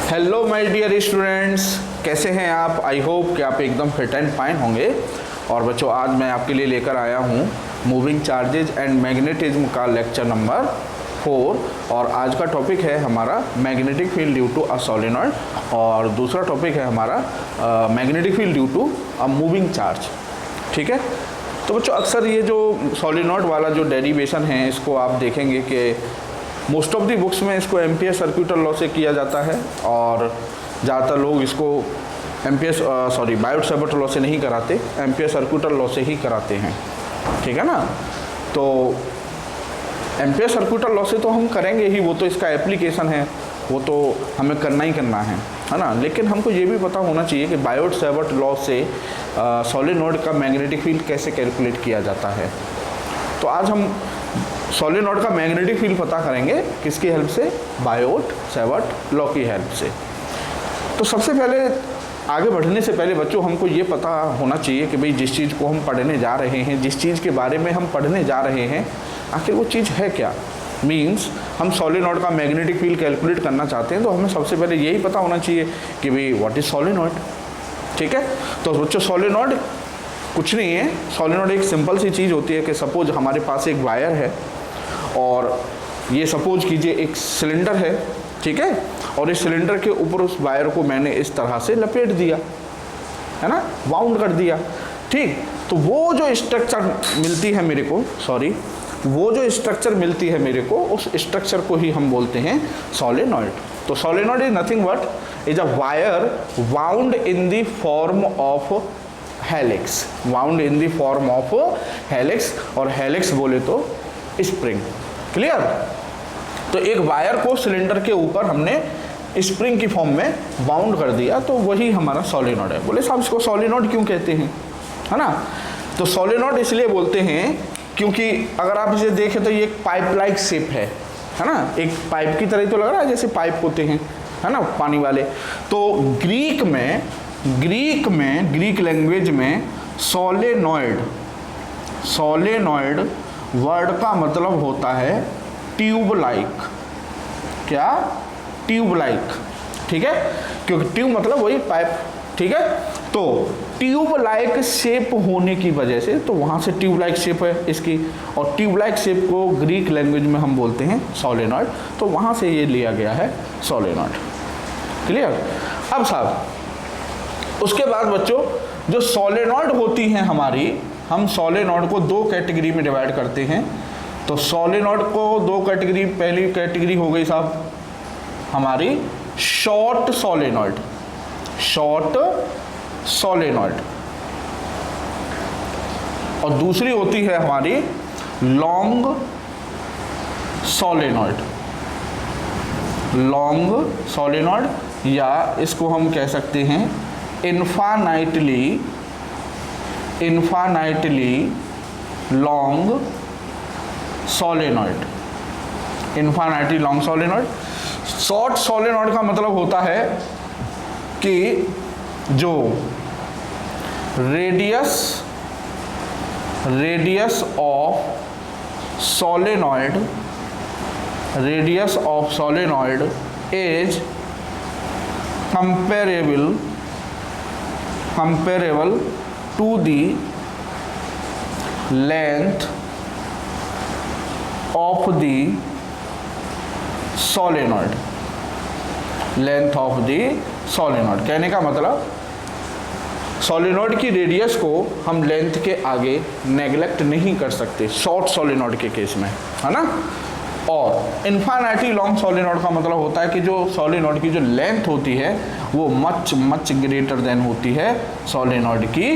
Hello my dear students, कैसे हैं आप। आई होप कि आप एकदम फिट एंड फाइन होंगे। और बच्चों, आज मैं आपके लिए लेकर आया हूँ मूविंग चार्जेज एंड मैग्नेटिज्म का लेक्चर नंबर 4। और आज का टॉपिक है हमारा magnetic field due to a solenoid, और दूसरा टॉपिक है हमारा magnetic field due to a moving charge. ठीक है, तो बच्चों अक्सर ये जो सोलेनॉइड वाला जो डेरिवेशन है, इसको आप देखेंगे कि मोस्ट ऑफ दी बुक्स में इसको एम्पियर सर्क्यूटल लॉ से किया जाता है, और ज़्यादातर लोग इसको बायोट सावर्ट लॉ से नहीं कराते, एम्पियर सर्क्यूटल लॉ से ही कराते हैं। ठीक है ना, तो एम्पियर सर्क्यूटल लॉ से तो हम करेंगे ही, वो तो इसका एप्लीकेशन है, वो तो हमें करना ही करना है ना। लेकिन हमको ये भी पता होना चाहिए कि बायोट सावर्ट लॉ से सोलेनॉइड का मैग्नेटिक फील्ड कैसे कैलकुलेट किया जाता है। तो आज हम सोलेनॉइड का मैग्नेटिक फील्ड पता करेंगे किसकी हेल्प से, बायोट सावर्ट लॉ की हेल्प से। तो सबसे पहले आगे बढ़ने से पहले बच्चों हमको ये पता होना चाहिए कि भाई जिस चीज़ को हम पढ़ने जा रहे हैं, जिस चीज़ के बारे में हम पढ़ने जा रहे हैं, आखिर वो चीज़ है क्या। मीन्स हम सोलेनॉइड का मैग्नेटिक फील्ड कैलकुलेट करना चाहते हैं, तो हमें सबसे पहले यही पता होना चाहिए कि भाई व्हाट इज़ सोलेनॉइड। ठीक है, तो बच्चों सोलेनॉइड कुछ नहीं है। सोलेनॉइड एक सिंपल सी चीज़ होती है कि सपोज हमारे पास एक वायर है, और ये सपोज कीजिए एक सिलेंडर है, ठीक है, और इस सिलेंडर के ऊपर उस वायर को मैंने इस तरह से लपेट दिया, है ना, बाउंड कर दिया। ठीक, तो वो जो स्ट्रक्चर मिलती है मेरे को, वो जो स्ट्रक्चर मिलती है मेरे को, उस स्ट्रक्चर को ही हम बोलते हैं सोलेनॉइड। तो solenoid is nothing but is a wire wound in the form of helix, wound in the form of helix, और हेलिक्स बोले तो स्प्रिंग। क्लियर। तो एक वायर को सिलेंडर के ऊपर हमने स्प्रिंग की फॉर्म में बाउंड कर दिया, तो वही हमारा सोलेनॉइड है। बोले साहब इसको सोलेनॉइड क्यों कहते हैं, है ना। तो सोलेनॉइड इसलिए बोलते हैं क्योंकि अगर आप इसे देखें तो ये एक पाइप लाइक शेप है ना, एक पाइप की तरह तो लग रहा है जैसे पाइप होते हैं, है ना, पानी वाले। तो ग्रीक लैंग्वेज में सोलेनॉइड वर्ड का मतलब होता है ट्यूब लाइक। क्या, ट्यूब लाइक। ठीक है, क्योंकि ट्यूब मतलब वही पाइप। ठीक है, तो ट्यूब लाइक शेप होने की वजह से, तो वहाँ से ट्यूब लाइक शेप है इसकी, और ट्यूब लाइक शेप को ग्रीक लैंग्वेज में हम बोलते हैं सोलेनॉइड, तो वहाँ से ये लिया गया है सोलेनॉइड। क्लियर। अब साहब उसके बाद बच्चों जो सोलेनॉइड होती हैं हमारी, हम सोलेनॉइड को दो कैटेगरी में डिवाइड करते हैं। तो सोलेनॉइड को दो कैटेगरी, पहली कैटेगरी हो गई साहब हमारी शॉर्ट सोलेनॉइड, और दूसरी होती है हमारी लॉन्ग सोलेनॉइड, या इसको हम कह सकते हैं infinitely long solenoid. Infinitely long solenoid. Short solenoid का मतलब होता है कि जो radius of solenoid is comparable to the length of the solenoid। कहने का मतलब सोलेनॉइड की रेडियस को हम लेंथ के आगे नेग्लेक्ट नहीं कर सकते शॉर्ट सोलेनॉइड के केस में, है ना। और इन्फानाइटली लॉन्ग सोलेनॉइड का मतलब होता है कि जो सोलेनॉइड की जो लेंथ होती है वो मच ग्रेटर देन होती है सोलेनॉइड की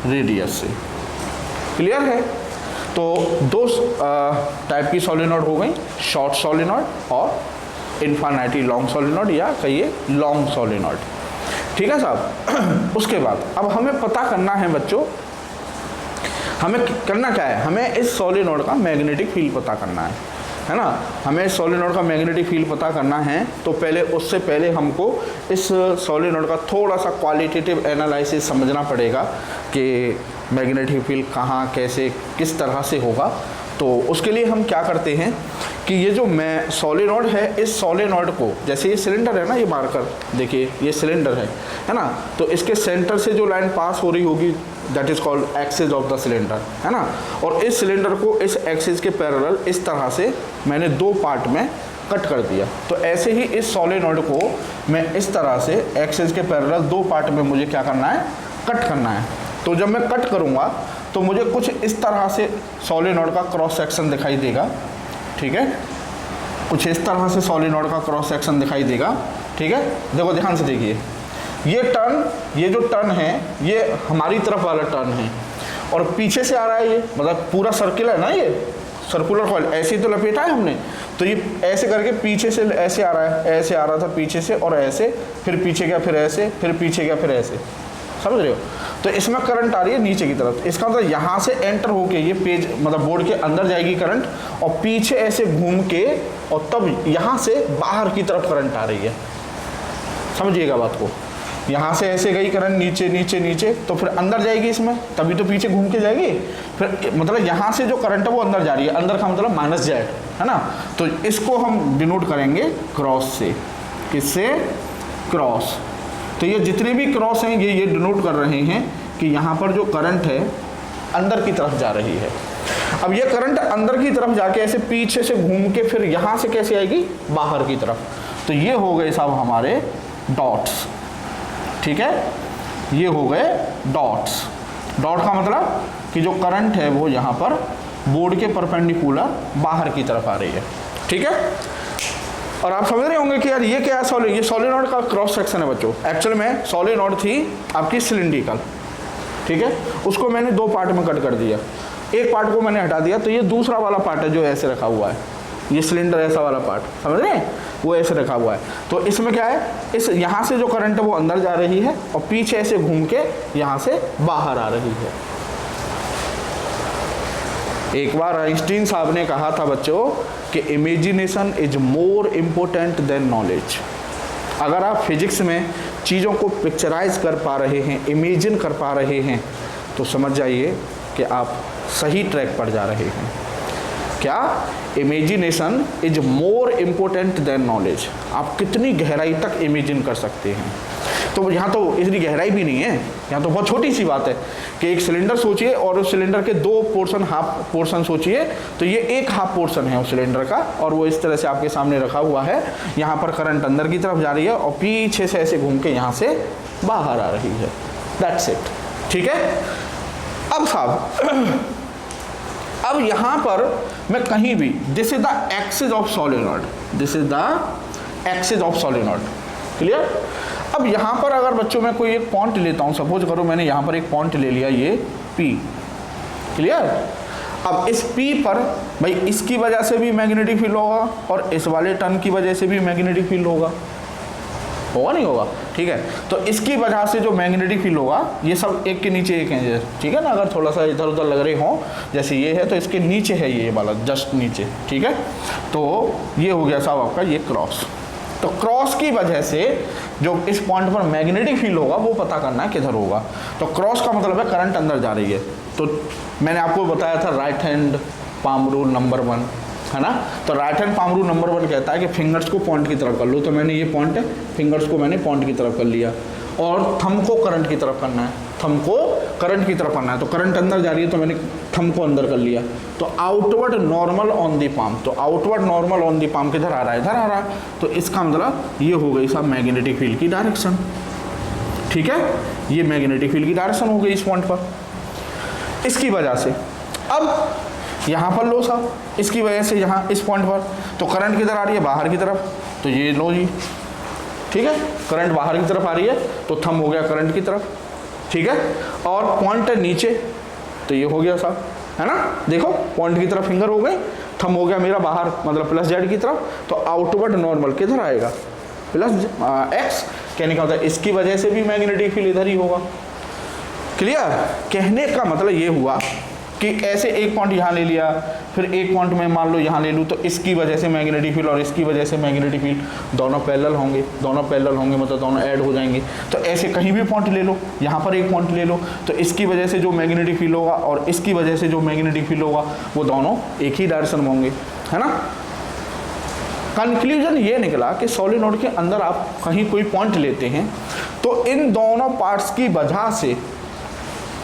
रेडियस से। क्लियर है। तो दो टाइप की सोलेनॉइड हो गई, शॉर्ट सोलेनॉइड और इन्फानाइटली लॉन्ग सोलेनॉइड, या कहिए लॉन्ग सोलेनॉइड। ठीक है साहब। उसके बाद अब हमें पता करना है बच्चों, हमें करना क्या है, हमें इस सोलेनॉइड का मैग्नेटिक फील्ड पता करना है ना। हमें सोलेनॉइड का मैग्नेटिक फील्ड पता करना है, तो पहले उससे पहले हमको इस सोलेनॉइड का थोड़ा सा क्वालिटेटिव एनालिसिस समझना पड़ेगा कि मैग्नेटिक फील्ड कहाँ, कैसे, किस तरह से होगा। तो उसके लिए हम क्या करते हैं कि ये जो मैं सोलेनॉइड है, इस सोलेनॉइड को, जैसे ये सिलेंडर है ना, ये मार्कर देखिए ये सिलेंडर है ना, तो इसके सेंटर से जो लाइन पास हो रही होगी that is called axis of the cylinder, है ना। और इस सिलेंडर को इस एक्सिस के पैरेलल इस तरह से मैंने दो पार्ट में कट कर दिया। तो ऐसे ही इस सोलेनॉइड को मैं इस तरह से एक्सिस के पैरेलल दो पार्ट में मुझे क्या करना है, कट करना है। तो जब मैं कट करूँगा तो मुझे कुछ इस तरह से सोलेनॉइड का क्रॉस सेक्शन दिखाई देगा, ठीक है, कुछ इस तरह से सोलेनॉइड का क्रॉस सेक्शन दिखाई देगा, ठीक है। देखो ध्यान से देखिए, ये टर्न, ये जो टर्न है ये हमारी तरफ वाला टर्न है और पीछे से आ रहा है, ये मतलब पूरा सर्किल है ना, ये सर्कुलर कॉइल ऐसे ही तो लपेटा है हमने, तो ये ऐसे करके पीछे से ऐसे आ रहा है, ऐसे आ रहा था पीछे से और ऐसे, फिर पीछे गया, फिर ऐसे, फिर पीछे गया, फिर ऐसे, समझ रहे हो। तो इसमें करंट आ रही है नीचे की तरफ, इसका मतलब यहाँ से एंटर होके ये पेज मतलब बोर्ड के अंदर जाएगी करंट और पीछे ऐसे घूम के और तब यहाँ से बाहर की तरफ करंट आ रही है, समझिएगा बात को। यहाँ से ऐसे गई करंट नीचे नीचे नीचे तो फिर अंदर जाएगी इसमें, तभी तो पीछे घूम के जाएगी, फिर मतलब यहाँ से जो करंट है वो अंदर जा रही है, अंदर का मतलब माइनस जेड, है ना। तो इसको हम डिनोट करेंगे क्रॉस से, किससे, क्रॉस। तो ये जितने भी क्रॉस हैं ये डिनोट कर रहे हैं कि यहाँ पर जो करंट है अंदर की तरफ जा रही है। अब ये करंट अंदर की तरफ जाके ऐसे पीछे से घूम के फिर यहाँ से कैसे आएगी, बाहर की तरफ। तो ये हो गए साहब हमारे डॉट्स, ठीक है, ये हो गए डॉट्स। डॉट का मतलब कि जो करंट है वो यहाँ पर बोर्ड के परपेंडिकुलर बाहर की तरफ आ रही है, ठीक है। और आप समझ रहे होंगे कि यार ये क्या है, ये सोलेनॉइड का क्रॉस सेक्शन है बच्चों। एक्चुअल में सोलेनॉइड थी आपकी सिलिंड्रिकल, ठीक है, उसको मैंने दो पार्ट में कट कर दिया, एक पार्ट को मैंने हटा दिया, तो ये दूसरा वाला पार्ट है जो ऐसे रखा हुआ है, ये सिलेंडर ऐसा वाला पार्ट, समझ रहे हैं, वो ऐसे रखा हुआ है। तो इसमें क्या है, इस यहाँ से जो करंट है वो अंदर जा रही है और पीछे ऐसे घूम के यहाँ से बाहर आ रही है। एक बार आइंस्टीन साहब ने कहा था बच्चों कि imagination is more important then knowledge. अगर आप फिजिक्स में चीज़ों को पिक्चराइज कर पा रहे हैं, इमेजिन कर पा रहे हैं, तो समझ जाइए कि आप सही ट्रैक पर जा रहे हैं। क्या, imagination is more important then knowledge. आप कितनी गहराई तक इमेजिन कर सकते हैं। तो यहाँ तो इतनी गहराई भी नहीं है, यहाँ तो बहुत छोटी सी बात है कि एक सिलेंडर सोचिए और उस सिलेंडर के दो पोर्शन, हाफ पोर्शन सोचिए, तो ये एक हाफ पोर्शन है उस सिलेंडर का और वो इस तरह से आपके सामने रखा हुआ है। यहाँ पर करंट अंदर की तरफ जा रही है और पीछे से ऐसे घूम के यहाँ से बाहर आ रही है, दैट्स इट, ठीक है। अब साहब अब यहाँ पर मैं कहीं भी, this is the axis of solenoid, this is the axis of solenoid, clear. अब यहाँ पर अगर बच्चों मैं कोई एक पॉइंट लेता हूँ, सपोज करो मैंने यहाँ पर एक पॉइंट ले लिया, ये P, क्लियर। अब इस P पर भाई इसकी वजह से भी मैग्नेटिक फील्ड होगा और इस वाले टर्न की वजह से भी मैग्नेटिक फील्ड होगा, होगा नहीं होगा, ठीक है। तो इसकी वजह से जो मैग्नेटिक फील्ड होगा, ये सब एक के नीचे एक है, ठीक है ना। अगर थोड़ा सा इधर उधर लग रहे हो, जैसे ये है तो इसके नीचे है ये वाला, जस्ट नीचे, ठीक है। तो ये हो गया साहब आपका ये क्रॉस। तो क्रॉस की वजह से जो इस पॉइंट पर मैग्नेटिक फील्ड होगा वो पता करना है किधर होगा। तो क्रॉस का मतलब है करंट अंदर जा रही है। तो मैंने आपको बताया था right hand palm rule number 1, है ना। तो right hand palm rule number 1 कहता है कि फिंगर्स को पॉइंट की तरफ कर लो। तो मैंने ये पॉइंट है, फिंगर्स को मैंने पॉइंट की तरफ कर लिया और थंब को करंट की तरफ करना है, थंब को करंट की तरफ करना है। तो करंट अंदर जा रही है तो मैंने थंब को अंदर कर लिया। तो outward normal on the palm, तो outward normal on the palm किधर आ रहा है, इधर आ रहा है। तो इसका मतलब ये हो गई साहब मैग्नेटिक फील्ड की डायरेक्शन, ठीक है। ये मैग्नेटिक फील्ड की डायरेक्शन हो गई इस पॉइंट पर, इसकी वजह से। अब यहाँ पर लो साहब, इसकी वजह से यहाँ इस पॉइंट पर, तो करंट किधर आ रही है, बाहर की तरफ। तो ये लो जी, ठीक है, करंट बाहर की तरफ आ रही है तो थंब हो गया करंट की तरफ, ठीक है। और पॉइंट है नीचे, तो ये हो गया साहब, है ना। देखो पॉइंट की तरफ फिंगर हो गई, थंब हो गया मेरा बाहर मतलब प्लस जेड की तरफ। तो आउटवर्ड नॉर्मल किधर आएगा, प्लस एक्स। कहने का मतलब इसकी वजह से भी मैग्नेटिक फील्ड इधर ही होगा, क्लियर। कहने का मतलब ये हुआ कि ऐसे एक पॉइंट यहाँ ले लिया, फिर एक पॉइंट में मान लो यहाँ ले लूँ, तो इसकी वजह से मैग्नेटिक फील्ड और इसकी वजह से मैग्नेटिक फील्ड दोनों पैरेलल होंगे, दोनों पैरेलल होंगे मतलब दोनों ऐड हो जाएंगे। तो ऐसे कहीं भी पॉइंट ले लो, यहाँ पर एक पॉइंट ले लो, तो इसकी वजह से जो मैग्नेटिक फील्ड होगा और इसकी वजह से जो मैग्नेटिक फील्ड होगा वो दोनों एक ही डायरेक्शन में होंगे, है ना। कंक्लूजन ये निकला कि सोलेनोइड के अंदर आप कहीं कोई पॉइंट लेते हैं तो इन दोनों पार्ट्स की वजह से,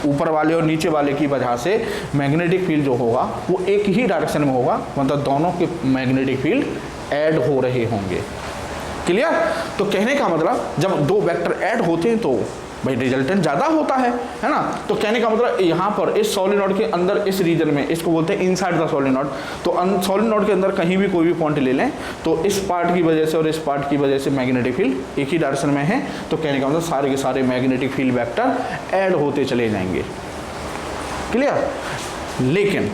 ऊपर वाले और नीचे वाले की वजह से मैग्नेटिक फील्ड जो होगा वो एक ही डायरेक्शन में होगा, मतलब दोनों के मैग्नेटिक फील्ड ऐड हो रहे होंगे। क्लियर? तो कहने का मतलब जब दो वेक्टर ऐड होते हैं तो भाई रिजल्टेंट ज़्यादा होता है ना। तो कहने का मतलब यहाँ पर इस सोलेनोइड के अंदर इस रीजन में, इसको बोलते हैं इनसाइड द सोलेनोइड, तो सोलेनोइड के अंदर कहीं भी कोई भी पॉइंट ले लें तो इस पार्ट की वजह से और इस पार्ट की वजह से मैग्नेटिक फील्ड एक ही डायरेक्शन में है। तो कहने का मतलब सारे के सारे मैग्नेटिक फील्ड वेक्टर ऐड होते चले जाएंगे। क्लियर? लेकिन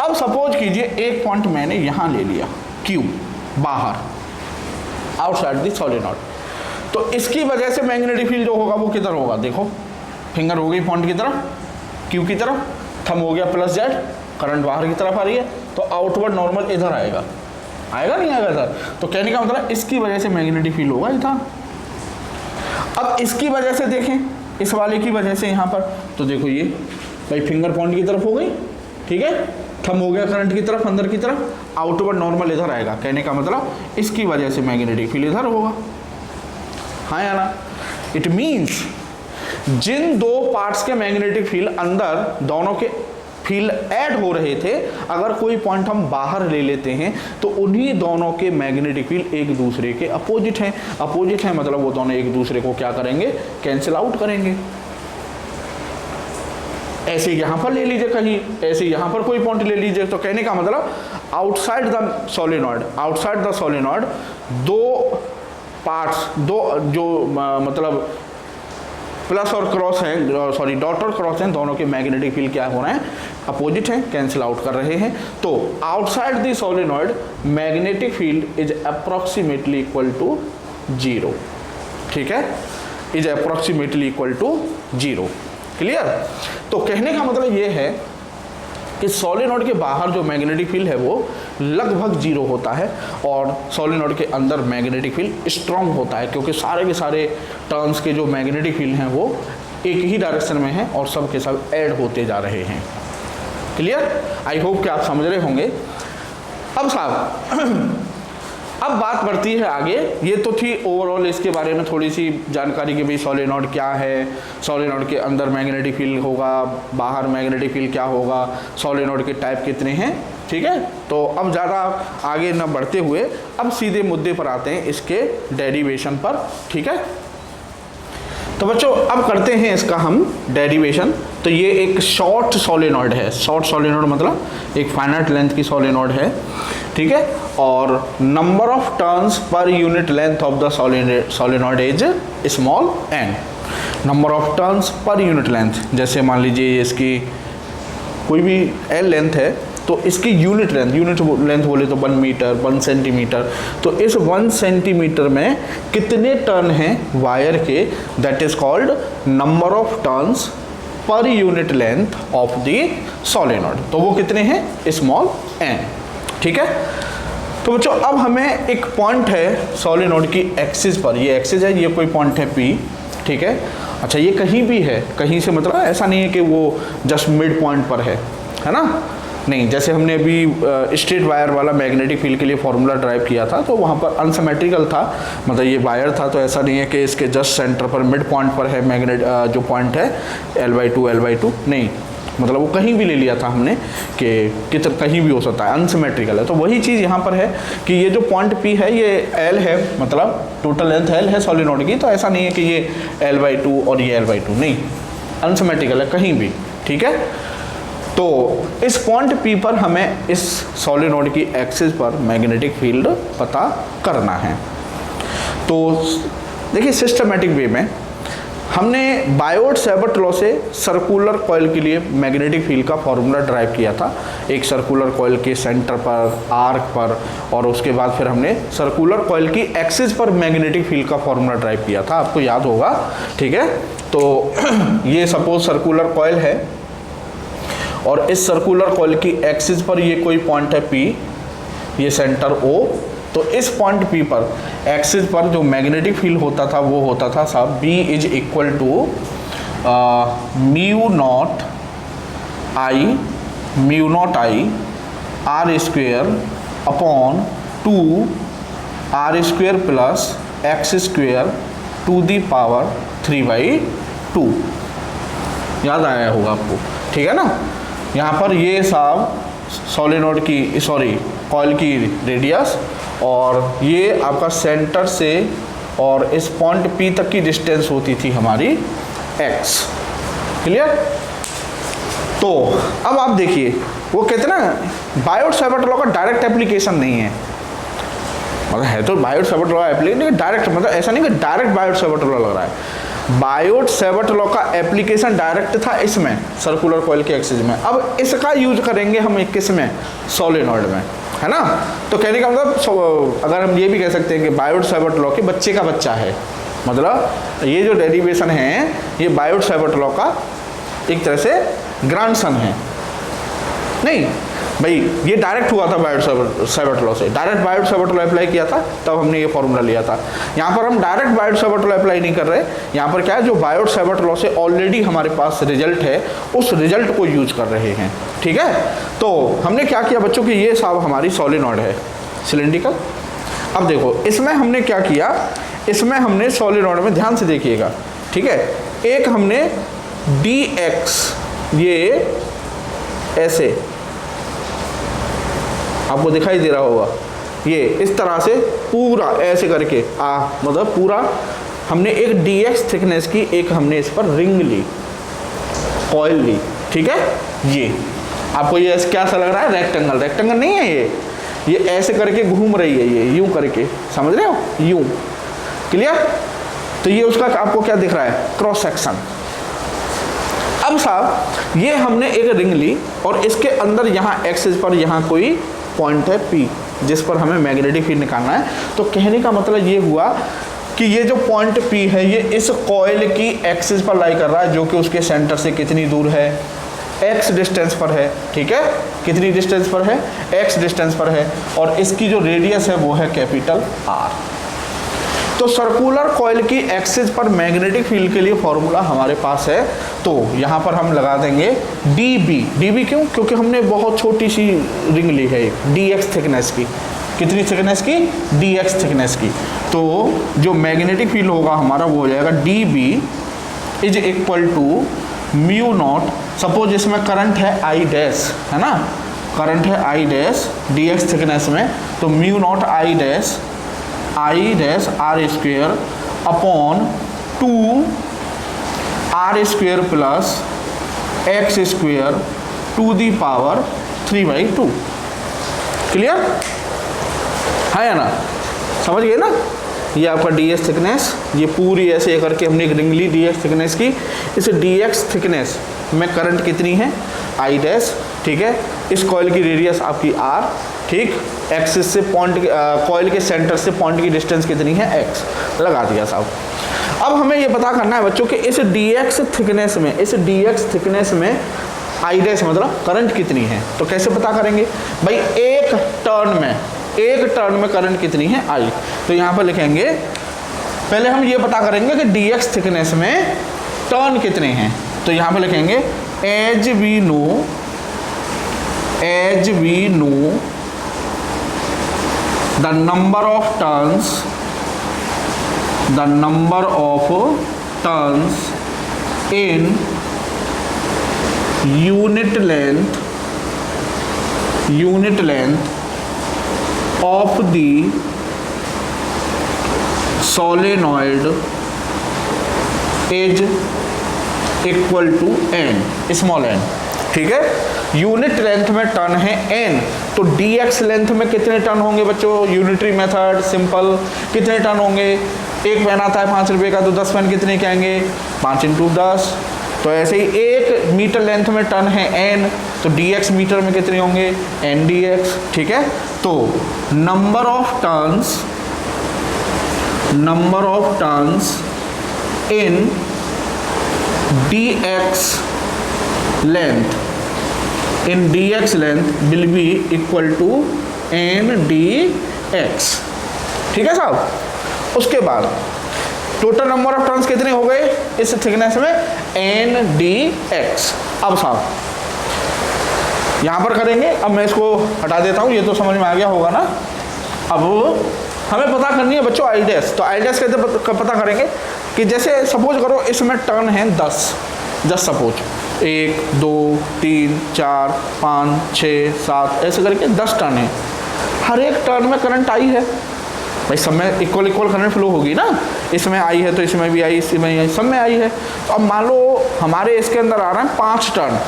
अब सपोज कीजिए एक पॉइंट मैंने यहाँ ले लिया Q बाहर, आउटसाइड द सोलेनोइड, तो इसकी वजह से मैग्नेटिक फील्ड जो होगा वो किधर होगा? देखो फिंगर हो गई पॉइंट की तरफ, Q की तरफ, थंब हो गया प्लस Z, करंट बाहर की तरफ आ रही है, तो आउटवर्ड नॉर्मल इधर आएगा, आएगा नहीं आएगा इधर? तो कहने का मतलब इसकी वजह से मैग्नेटिक फील्ड होगा इधर। अब इसकी वजह से देखें, इस वाले की वजह से यहाँ पर, तो देखो ये भाई फिंगर पॉइंट की तरफ हो गई, ठीक है, थंब हो गया करंट की तरफ, अंदर की तरफ, आउटवर्ड नॉर्मल इधर आएगा। कहने का मतलब इसकी वजह से मैग्नेटिक फील्ड इधर होगा, हाँ या ना? इट मीन्स जिन दो पार्ट्स के मैग्नेटिक फील्ड अंदर दोनों के फील्ड ऐड हो रहे थे, अगर कोई पॉइंट हम बाहर ले लेते हैं तो उन्हीं दोनों के मैग्नेटिक फील्ड एक दूसरे के अपोजिट हैं। अपोजिट हैं मतलब वो दोनों एक दूसरे को क्या करेंगे? कैंसिल आउट करेंगे। ऐसे यहाँ पर ले लीजिए कहीं, ऐसे यहाँ पर कोई पॉइंट ले लीजिए, तो कहने का मतलब outside the solenoid, outside the solenoid दो पार्ट्स, दो जो मतलब प्लस और क्रॉस हैं, सॉरी डॉट और क्रॉस हैं, दोनों के मैग्नेटिक फील्ड क्या हो रहे हैं? अपोजिट हैं, कैंसिल आउट कर रहे हैं। तो outside the solenoid magnetic field is approximately equal to 0, ठीक है, is approximately equal to 0। Clear? तो कहने का मतलब ये है कि सोलेनोइड के बाहर जो मैग्नेटिक फील्ड है वो लगभग 0 होता है और सोलेनोइड के अंदर मैग्नेटिक फील्ड स्ट्रांग होता है, क्योंकि सारे के सारे टर्न्स के जो मैग्नेटिक फील्ड हैं वो एक ही डायरेक्शन में हैं और सब के सब ऐड होते जा रहे हैं। क्लियर? आई होप कि आप समझ रहे होंगे। अब साहब अब बात बढ़ती है आगे। ये तो थी ओवरऑल इसके बारे में थोड़ी सी जानकारी कि भाई सोलेनोइड क्या है, सोलेनोइड के अंदर मैग्नेटिक फील्ड होगा, बाहर मैग्नेटिक फील्ड क्या होगा, सोलेनोइड के टाइप कितने हैं, ठीक है। तो अब ज़्यादा आगे न बढ़ते हुए अब सीधे मुद्दे पर आते हैं, इसके डेरिवेशन पर, ठीक है। तो बच्चों अब करते हैं इसका हम डेरिवेशन। तो ये एक शॉर्ट सोलेनोइड है, शॉर्ट सोलेनोइड मतलब एक फाइनाइट लेंथ की सोलेनोइड है, ठीक है, और number of turns per unit length of the solenoid is small n। Number of turns per unit length, जैसे मान लीजिए इसकी कोई भी l लेंथ है तो इसकी यूनिट लेंथ बोले तो 1 मीटर 1 सेंटीमीटर, तो इस 1 सेंटीमीटर में कितने टर्न हैं वायर के, that is called number of turns per unit length of the solenoid. तो वो कितने हैं? स्मॉल n, ठीक है। तो बच्चों अब हमें एक पॉइंट है सोलेनोइड की एक्सिस पर, ये एक्सिस है, ये कोई पॉइंट है P, ठीक है। अच्छा ये कहीं भी है, कहीं से मतलब ऐसा नहीं है कि वो जस्ट मिड पॉइंट पर है ना, नहीं। जैसे हमने अभी स्ट्रेट वायर वाला मैग्नेटिक फील्ड के लिए फॉर्मूला ड्राइव किया था तो वहाँ पर अनसिमेट्रिकल था, मतलब ये वायर था, तो ऐसा नहीं है कि इसके जस्ट सेंटर पर मिड पॉइंट पर है मैग्नेट जो पॉइंट है L/2 नहीं, मतलब वो कहीं भी ले लिया था हमने कि कहीं भी हो सकता है, अनसिमेट्रिकल है। तो वही चीज़ यहाँ पर है कि ये जो पॉइंट P है ये L है, मतलब टोटल लेंथ L है सोलेनोइड की, तो ऐसा नहीं है कि ये L/2 और ये L/2, नहीं, अनसिमेट्रिकल है कहीं भी, ठीक है। तो इस पॉइंट P पर हमें इस सोलेनोइड की एक्सिस पर मैग्नेटिक फील्ड पता करना है। तो देखिए सिस्टमेटिक वे में हमने बायोट-सैवर्ट लॉ से सर्कुलर कॉइल के लिए मैग्नेटिक फील्ड का फॉर्मूला ड्राइव किया था, एक सर्कुलर कॉइल के सेंटर पर, आर्क पर, और उसके बाद फिर हमने सर्कुलर कॉइल की एक्सिस पर मैग्नेटिक फील्ड का फॉर्मूला ड्राइव किया था, आपको याद होगा, ठीक है। तो ये सपोज सर्कुलर कॉइल है और इस सर्कुलर कॉइल की एक्सिस पर ये कोई पॉइंट है P, ये सेंटर O, तो इस पॉइंट P पर एक्सिस पर जो मैग्नेटिक फील्ड होता था वो होता था साहब B is equal to mu naught I R² upon 2 R square plus X square to the power 3/2। याद आया होगा आपको, ठीक है ना। यहाँ पर ये साहब सोलेनोइड की कॉइल की रेडियस, और ये आपका सेंटर से और इस पॉइंट P तक की डिस्टेंस होती थी हमारी x। क्लियर। तो अब आप देखिए, वो कहते ना बायोट-सावर्ट लॉ का डायरेक्ट एप्लीकेशन नहीं है, मतलब है तो बायोट-सावर्ट लॉ एप्लीकेशन, लेकिन डायरेक्ट मतलब ऐसा नहीं कि डायरेक्ट बायोट-सावर्ट लॉ लग रहा है। बायोट-सावर्ट लॉ का एप्लीकेशन डायरेक्ट था इसमें, सर्कुलर कॉइल के एक्सिस में। अब इसका यूज करेंगे हम किस में, सोलेनोइड में, है ना। तो कहने का मतलब अगर हम ये भी कह सकते हैं कि बायोट-सावर्ट लॉ के बच्चे का बच्चा है, मतलब ये जो डेरिवेशन है ये बायोट-सावर्ट लॉ का एक तरह से ग्रैंडसन है। नहीं भाई, ये डायरेक्ट हुआ था बायोट-सावर्ट लॉ से, डायरेक्ट बायोट-सावर्ट लॉ अप्लाई किया था, तब हमने ये फॉर्मूला लिया था। यहाँ पर हम डायरेक्ट बायोट-सावर्ट लॉ अप्लाई नहीं कर रहे, यहाँ पर क्या है, जो बायोट-सावर्ट लॉ से ऑलरेडी हमारे पास रिजल्ट है उस रिजल्ट को यूज कर रहे हैं, ठीक है। तो हमने क्या किया बच्चों कि ये साहब हमारी सोलेनोइड है, सिलिंड्रिकल। अब देखो इसमें हमने क्या किया, इसमें हमने सोलेनोइड में ध्यान से देखिएगा, ठीक है, एक हमने dx, ये ऐसे आपको दिखाई दे रहा होगा, ये इस तरह से पूरा ऐसे करके मतलब पूरा हमने एक dx थिकनेस की एक हमने इस पर रिंग ली, कॉइल ली, ठीक है। ये आपको ये क्या सा लग रहा है, रेक्टेंगल, रेक्टेंगल नहीं है ये ऐसे करके घूम रही है, ये यूं करके, समझ रहे हो, यूं। क्लियर। तो ये उसका आपको क्या दिख रहा है, क्रॉस सेक्शन। अब साहब ये हमने एक रिंग ली और इसके अंदर यहाँ एक्सिस पर यहाँ कोई पॉइंट है P, जिस पर हमें मैग्नेटिक फील्ड निकालना है। तो कहने का मतलब ये हुआ कि ये जो पॉइंट P है ये इस कॉइल की एक्सिस पर लाई कर रहा है, जो कि उसके सेंटर से कितनी दूर है, x डिस्टेंस पर है, ठीक है। कितनी डिस्टेंस पर है, x डिस्टेंस पर है, और इसकी जो रेडियस है वो है कैपिटल R। तो सर्कुलर कॉइल की एक्सिस पर मैग्नेटिक फील्ड के लिए फॉर्मूला हमारे पास है। तो यहाँ पर हम लगा देंगे dB क्यों, क्योंकि हमने बहुत छोटी सी रिंग ली है dx थिकनेस की। कितनी थिकनेस की, dx थिकनेस की। तो जो मैग्नेटिक फील्ड होगा हमारा वो हो जाएगा dB is equal to mu naught, suppose इसमें करंट है I डैश, है ना, करंट है I डैश dx थिकनेस में, तो mu naught I dash R square upon 2 R square plus X square to the power 3/2। Clear है ना, समझ गए ना। ये आपका dx थिकनेस, ये पूरी ऐसे करके हमने एक रिंग ली dx थिकनेस की। इस dx थिकनेस में करंट कितनी है, I डैश, ठीक है। इस कॉइल की रेडियस आपकी R, ठीक। एक्सिस से पॉइंट, कॉइल के सेंटर से पॉइंट की डिस्टेंस कितनी है, x लगा दिया साहब। अब हमें ये पता करना है बच्चों कि इस dx थिकनेस में, इस dx थिकनेस में I डैश मतलब करंट कितनी है। तो कैसे पता करेंगे भाई, एक टर्न में करंट कितनी है I। तो यहाँ पर लिखेंगे, पहले हम ये पता करेंगे कि dx थिकनेस में टर्न कितने हैं। तो यहाँ पर लिखेंगे as we know the number of turns in unit length of the solenoid is equal to n, small n, ठीक है। यूनिट लेंथ में टर्न है n, तो dx लेंथ में कितने टर्न होंगे बच्चों, यूनिटरी मेथड सिंपल, कितने टर्न होंगे, एक पेन आता है 5 रुपये का, तो 10 पेन कितने के आएंगे, 5 × 10। तो ऐसे ही 1 मीटर लेंथ में टर्न है n, तो dx मीटर में कितने होंगे, n dx, ठीक है। तो number of turns in dx length will be equal to n dx, ठीक है साहब। उसके बाद टोटल नंबर ऑफ टर्न्स कितने हो गए इस थिकनेस में, n dx। अब साहब यहाँ पर करेंगे, अब मैं इसको हटा देता हूँ, ये तो समझ में आ गया होगा ना। अब हमें पता करनी है बच्चों आई डैश। तो आई डैश कैसे पता करेंगे कि जैसे सपोज करो इसमें टर्न है 10 सपोज 1 2 3 4 5 6 7 ऐसे करके 10 टर्न है। हर एक टर्न में करंट आई है भाई, सब में इक्वल करंट फ्लो होगी ना। इसमें आई है तो इसमें भी आई, इसमें आई, सब में आई है। तो अब मान लो हमारे इसके अंदर आ रहा है 5 टर्न,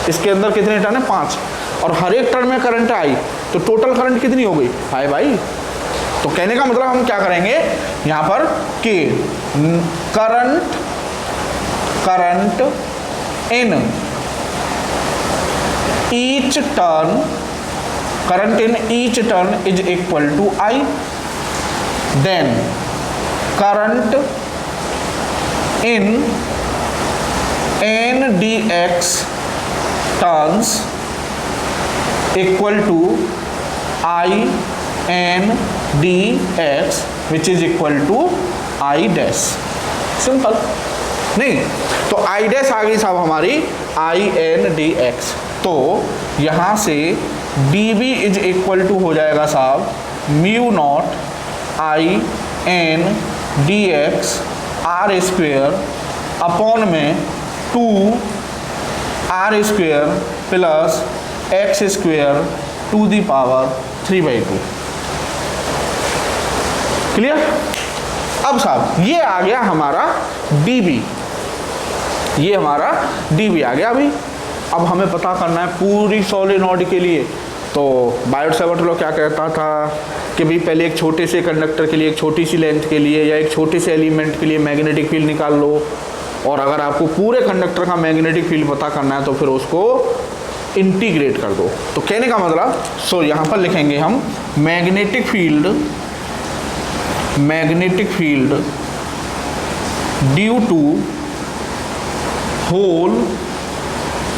इसके अंदर कितने टर्न है 5, और हर एक टर्न में करंट आई तो टोटल करंट कितनी हो गई हाय भाई। तो कहने का मतलब हम क्या करेंगे यहाँ पर कि current in each turn, current in each turn is equal to I, then current in n dx turns equal to I n dx which is equal to I dash. Simple नहीं, तो I डैश आ गई साहब हमारी I n dx। तो यहाँ से dv is equal to हो जाएगा साहब mu naught I n dx r square upon में 2 r square plus x square to the power 3/2। Clear. अब साहब ये आ गया हमारा dB, ये हमारा dB आ गया। अभी अब हमें पता करना है पूरी सोलेनॉइड के लिए। तो बायोट सावर्ट लॉ क्या कहता था कि भाई पहले एक छोटे से कंडक्टर के लिए, एक छोटी सी लेंथ के लिए या एक छोटे से एलिमेंट के लिए मैग्नेटिक फील्ड निकाल लो, और अगर आपको पूरे कंडक्टर का मैग्नेटिक फील्ड पता करना है तो फिर उसको इंटीग्रेट कर दो। तो कहने का मतलब यहाँ पर लिखेंगे हम magnetic field due to whole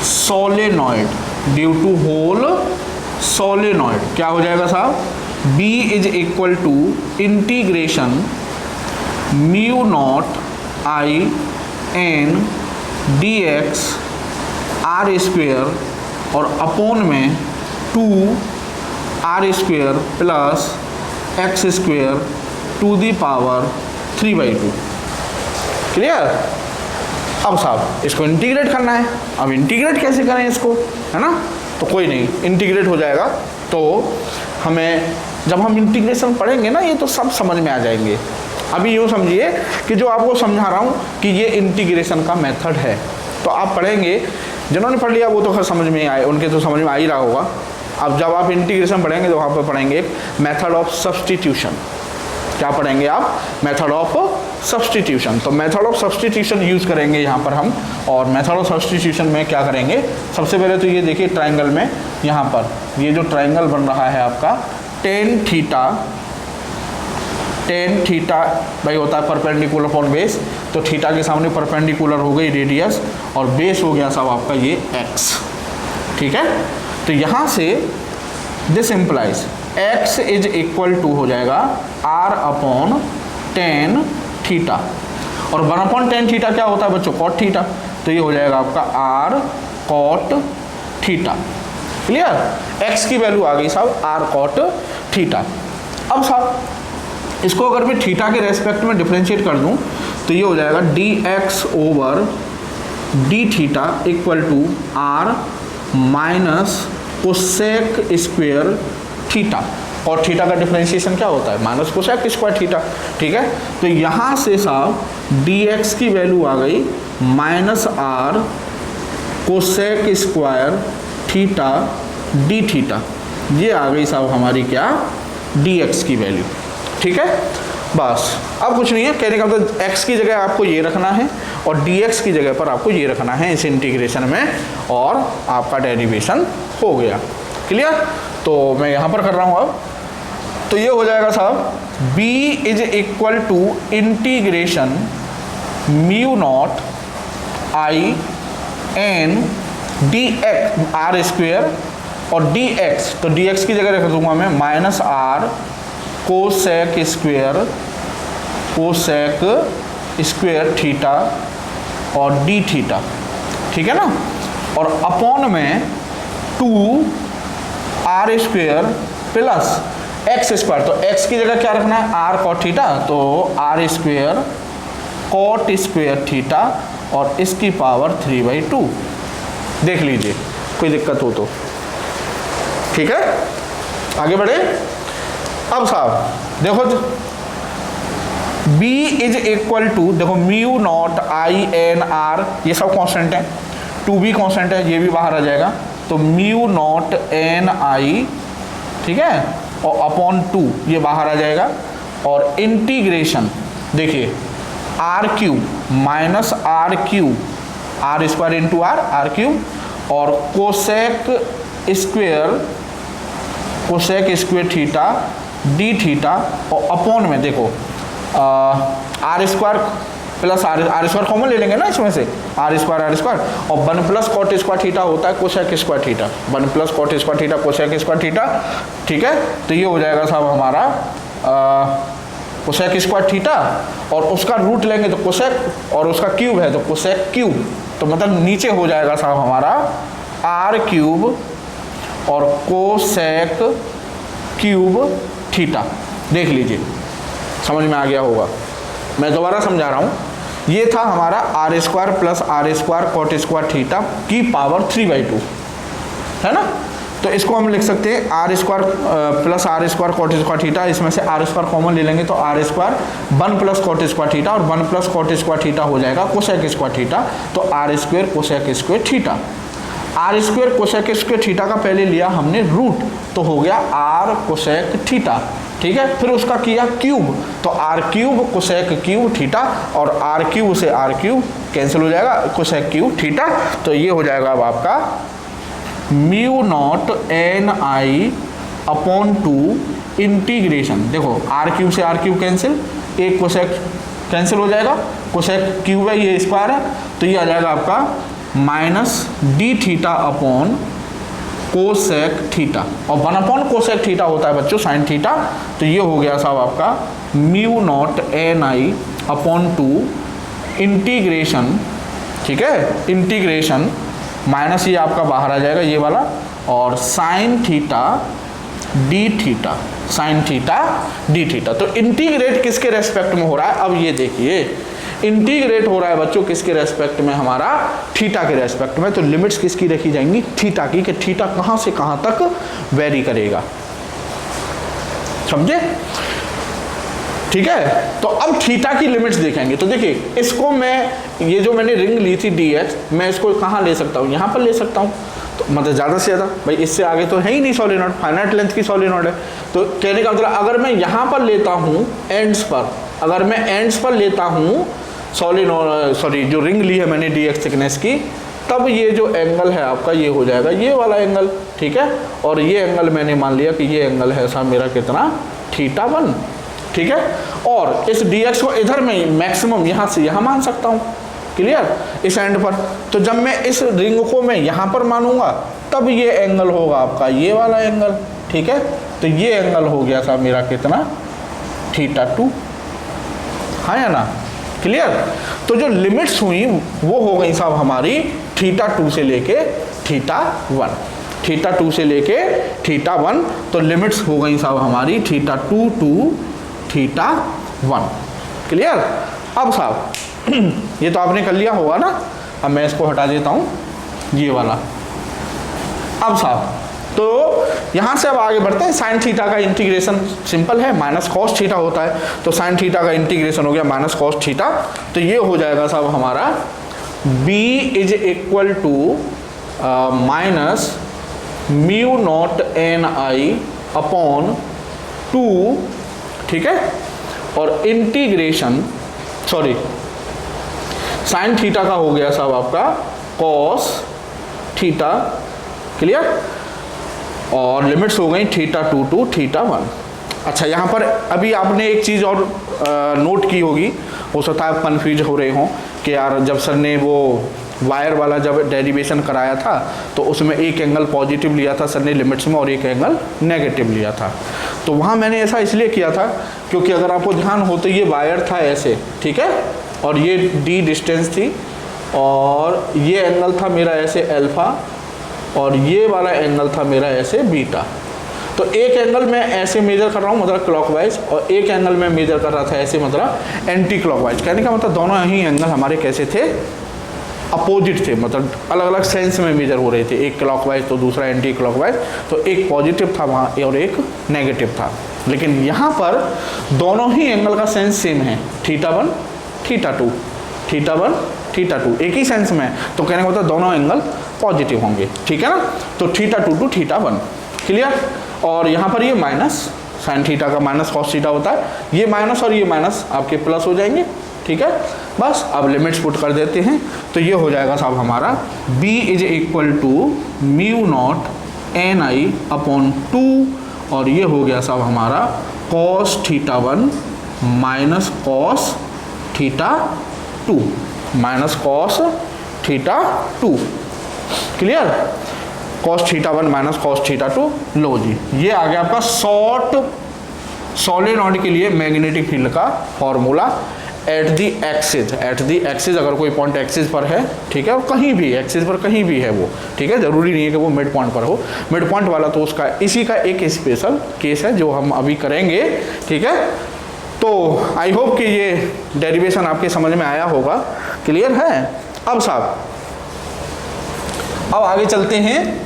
solenoid, due to whole solenoid क्या हो जाएगा साहब B is equal to integration mu naught I n dx r square और अपॉन में 2 r square plus x square to the power 3/2। Clear. अब साहब इसको integrate करना है। अब इंटीग्रेट कैसे करें इसको, है ना। तो कोई नहीं, इंटीग्रेट हो जाएगा। तो हमें जब हम इंटीग्रेशन पढ़ेंगे ना ये तो सब समझ में आ जाएंगे। अभी यूँ समझिए कि जो आपको समझा रहा हूँ कि ये इंटीग्रेशन का मेथड है, तो आप पढ़ेंगे, जिन्होंने पढ़ लिया वो तो खैर समझ में आए, उनके तो समझ में आ ही रहा होगा। अब जब आप इंटीग्रेशन पढ़ेंगे तो वहाँ पर पढ़ेंगे मेथड ऑफ सब्सटीट्यूशन। क्या पढ़ेंगे आप, मेथड ऑफ सब्सटीट्यूशन। तो मेथड ऑफ सब्सटीट्यूशन यूज़ करेंगे यहाँ पर हम। और मेथड ऑफ सब्सटीट्यूशन में क्या करेंगे, सबसे पहले तो ये देखिए ट्राइंगल में यहाँ पर ये जो ट्राइंगल बन रहा है आपका टेन थीटा भाई होता है परपेंडिकुलर अपॉन बेस। तो थीटा के सामने परपेंडिकुलर हो गई रेडियस और बेस हो गया साहब आपका ये x। ठीक है। तो यहाँ से this implies x is equal to हो जाएगा r अपॉन टेन थीटा, और 1/10 थीटा क्या होता है बच्चों, कॉट थीटा। तो ये हो जाएगा आपका r cot theta. Clear. x की वैल्यू आ गई साहब r कॉट थीटा। अब साहब इसको अगर मैं थीटा के रेस्पेक्ट में डिफरेंशिएट कर दूं तो ये हो जाएगा dx over D theta equal to r minus cosec square theta. और थीटा का डिफरेंशिएशन क्या होता है, माइनस कोसेक स्क्वायर थीटा। ठीक है। तो यहाँ से साहब dx की वैल्यू आ गई minus r cosec square theta D theta. ये आ गई साहब हमारी क्या, dx की वैल्यू। ठीक है। बस अब कुछ नहीं है, कहने का मतलब x की जगह आपको ये रखना है और dx की जगह पर आपको ये रखना है इस इंटीग्रेशन में, और आपका डेरिवेशन हो गया। क्लियर। तो मैं यहाँ पर कर रहा हूँ अब। तो ये हो जाएगा साहब b is equal to integration mu naught I n dx r square और dx, तो dx की जगह रख दूंगा मैं minus r cosec square theta और डी थीटा। ठीक है ना। और अपॉन में 2 r square plus X square, तो एक्स की जगह क्या रखना है, आर कॉट थीटा, तो R square cot square theta और इसकी पावर 3/2। देख लीजिए कोई दिक्कत हो तो, ठीक है। आगे बढ़े। अब साहब देखो b इज इक्वल टू, देखो mu naught I N R, ये सब कांस्टेंट है, 2b कांस्टेंट है, ये भी बाहर आ जाएगा, तो म्यू नॉट एन आई, ठीक है, और अपॉन 2 ये बाहर आ जाएगा, और इंटीग्रेशन देखिए R cube minus R cube, R square into R cube, और cosec square theta D theta, और अपॉन में देखो R square plus R square common ले लेंगे ना इसमें से, आर स्क्वायर, और 1 प्लस कॉट स्क्वायर थीटा होता है cosec square theta, 1 plus cot square theta cosec square theta, ठीक है। तो ये हो जाएगा साहब हमारा कोसेक स्क्वायर थीटा, और उसका रूट लेंगे तो कोसेक, और उसका क्यूब है तो कोसेक क्यूब, तो मतलब नीचे हो जाएगा साहब हमारा आर क्यूब और कोसेक क्यूब थीटा। देख लीजिए समझ में आ गया होगा, मैं दोबारा समझा रहा हूँ। ये था हमारा R square plus R square cot square theta की पावर 3/2, है ना। तो इसको हम लिख सकते हैं R square plus R square cot square theta, इसमें से आर स्क्वायर कॉमन ले लेंगे तो R square 1 plus cot square theta, और 1 प्लस कॉट स्क्वायर थीटा हो जाएगा कोसेक स्क्वायर थीटा, तो R square cosec square theta. R square cosec square theta का पहले लिया हमने रूट, तो हो गया आर कोसेक थीटा, ठीक है। फिर उसका किया क्यूब, तो R cube cosec cube theta, और आर क्यूब से आर क्यूब कैंसिल हो जाएगा, कोसेक क्यूब थीटा, तो ये हो जाएगा अब आपका mu naught N I upon 2 integration, देखो आर क्यूब से आर क्यूब कैंसिल, एक कोसेक कैंसिल हो जाएगा, कोसेक क्यूब है ये स्क्वायर है, तो ये आ जाएगा आपका minus D theta upon cosec theta, और 1 अपॉन कोसेक थीटा होता है बच्चों साइन थीटा, तो ये हो गया साहब आपका mu naught N I upon 2 integration, ठीक है, इंटीग्रेशन माइनस ये आपका बाहर आ जाएगा ये वाला, और sine theta D theta, sine theta D theta. तो इंटीग्रेट किसके रेस्पेक्ट में हो रहा है, अब ये देखिए इंटीग्रेट हो रहा है बच्चों किसके रेस्पेक्ट में, हमारा थीटा के रेस्पेक्ट में। तो लिमिट्स किसकी रखी जाएंगी, थीटा की, कि थीटा कहां से कहां तक वेरी करेगा, समझे, ठीक है। तो अब थीटा की लिमिट्स देखेंगे, तो देखिए इसको मैं, ये जो मैंने रिंग ली थी dx, मैं इसको कहाँ ले सकता हूँ, यहाँ पर ले सकता हूँ, तो मतलब ज़्यादा से ज़्यादा, भाई इससे आगे तो है ही नहीं सॉलिनॉइड, फाइनाइट लेंथ की सॉलिनॉइड है। तो कहने का मतलब अगर मैं यहाँ पर लेता हूँ एंड्स पर, अगर मैं एंड्स पर लेता हूँ सॉलिनॉइड, सॉरी जो रिंग ली है मैंने dx थिकनेस की, तब ये जो एंगल है आपका ये हो जाएगा ये वाला एंगल, ठीक है। और ये एंगल मैंने मान लिया कि ये एंगल है साहब मेरा कितना, θ1, ठीक है। और इस dx को इधर में मैक्सिमम यहाँ से यहाँ मान सकता हूँ, क्लियर, इस एंड पर। तो जब मैं इस रिंग को मैं यहाँ पर मानूंगा तब ये एंगल होगा आपका ये वाला एंगल, ठीक है। तो ये एंगल हो गया साहब मेरा कितना, θ2, हाँ या ना, क्लियर। तो जो लिमिट्स हुई वो हो गई साहब हमारी θ2 से लेके θ1, θ2 से लेके θ1, तो लिमिट्स हो गई साहब हमारी θ2 टू θ1, क्लियर। अब साहब ये तो आपने कर लिया होगा ना, अब मैं इसको हटा देता हूँ ये वाला। अब साहब तो यहाँ से अब आगे बढ़ते हैं, साइन थीटा का इंटीग्रेशन सिंपल है, माइनस कॉस थीटा होता है, तो साइन थीटा का इंटीग्रेशन हो गया माइनस कॉस थीटा, तो ये हो जाएगा साहब हमारा b is equal to minus mu naught N I upon 2, ठीक है, और इंटीग्रेशन, सॉरी साइन थीटा का हो गया साहब आपका कॉस थीटा, क्लियर, और लिमिट्स हो गई θ2 टू θ1। अच्छा यहाँ पर अभी आपने एक चीज़ और नोट की होगी, हो सकता है आप कन्फ्यूज हो रहे हों कि यार जब सर ने वो वायर वाला जब डेरिवेशन कराया था तो उसमें एक एंगल पॉजिटिव लिया था सर ने लिमिट्स में और एक एंगल नेगेटिव लिया था। तो वहाँ मैंने ऐसा इसलिए किया था क्योंकि अगर आपको ध्यान हो तो ये वायर था ऐसे, ठीक है, और ये d डिस्टेंस थी, और ये एंगल था मेरा ऐसे अल्फ़ा, और ये वाला एंगल था मेरा ऐसे बीटा। तो एक एंगल मैं ऐसे मेजर कर रहा हूँ मतलब क्लॉकवाइज, और एक एंगल मैं मेजर कर रहा था ऐसे मतलब एंटी क्लॉकवाइज। कहने का मतलब दोनों ही एंगल हमारे कैसे थे, अपोजिट थे, मतलब अलग अलग सेंस में मेजर हो रहे थे, एक क्लॉकवाइज तो दूसरा एंटी क्लॉकवाइज, तो एक पॉजिटिव था वहाँ और एक नेगेटिव था। लेकिन यहाँ पर दोनों ही एंगल का सेंस सेम है, θ1 θ2, θ1 θ2 एक ही सेंस में, तो कहने का मतलब दोनों एंगल पॉजिटिव होंगे, ठीक है ना। तो θ2 टू θ1 क्लियर। और यहाँ पर ये माइनस साइन थीटा का माइनस कॉस थीटा होता है, ये माइनस और ये माइनस आपके प्लस हो जाएंगे, ठीक है। बस अब लिमिट्स पुट कर देते हैं, तो ये हो जाएगा साहब हमारा b is equal to mu naught ni upon 2, और ये हो गया साहब हमारा cos θ1 minus cos θ2 minus cos θ2 clear. cos θ1 minus cos θ2। लो जी, ये आ गया आपका शॉर्ट सोलेनॉइड के लिए मैग्नेटिक फील्ड का formula at the axis. At the axis अगर कोई पॉइंट एक्सिस पर है, ठीक है, और कहीं भी एक्सिस पर कहीं भी है वो, ठीक है, ज़रूरी नहीं है कि वो मिड पॉइंट पर हो। मिड पॉइंट वाला तो उसका इसी का एक स्पेशल केस है जो हम अभी करेंगे, ठीक है। तो आई होप कि ये डेरिवेशन आपके समझ में आया होगा, क्लियर है। अब साहब अब आगे चलते हैं।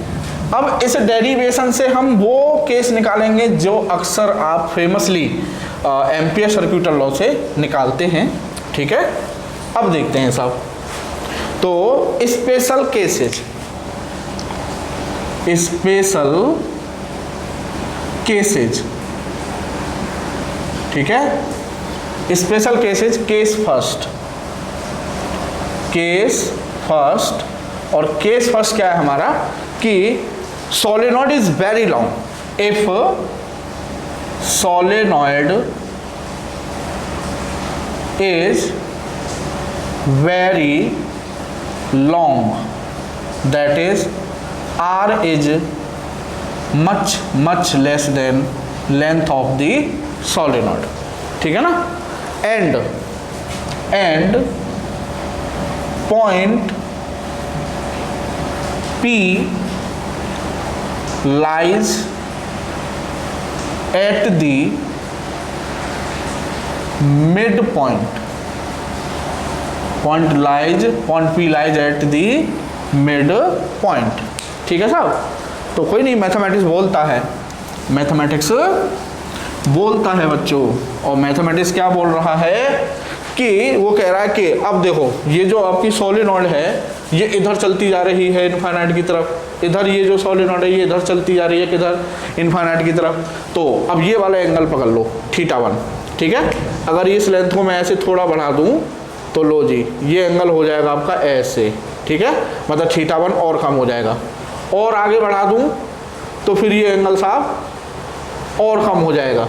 अब इस डेरिवेशन से हम वो केस निकालेंगे जो अक्सर आप फेमसली एम्पियर सर्क्यूटल लॉ से निकालते हैं, ठीक है। अब देखते हैं साहब, तो स्पेशल केसेज, स्पेशल केसेज, ठीक है। Special cases, case first, case first. और केस फर्स्ट क्या है हमारा कि solenoid is very long. If solenoid is very long, that is r is much less than length of the solenoid, ठीक है ना। and point P lies at the mid point, point P lies at the mid point, ठीक है साहब। तो कोई नहीं, mathematics बोलता है, मैथमेटिक्स बोलता है बच्चों। और मैथमेटिक्स क्या बोल रहा है कि वो कह रहा है कि अब देखो ये जो आपकी सोलेनॉइड है ये इधर चलती जा रही है इनफाइनाइट की तरफ, इधर ये जो सोलेनॉइड है ये इधर चलती जा रही है किधर, इनफाइनाइट की तरफ। तो अब ये वाला एंगल पकड़ लो θ1, ठीक है। अगर इस लेंथ को मैं ऐसे थोड़ा बढ़ा दूं तो लो जी ये एंगल हो जाएगा आपका ऐसे, ठीक है, मतलब θ1 और कम हो जाएगा। और आगे बढ़ा दूं तो फिर ये एंगल साहब और कम हो जाएगा,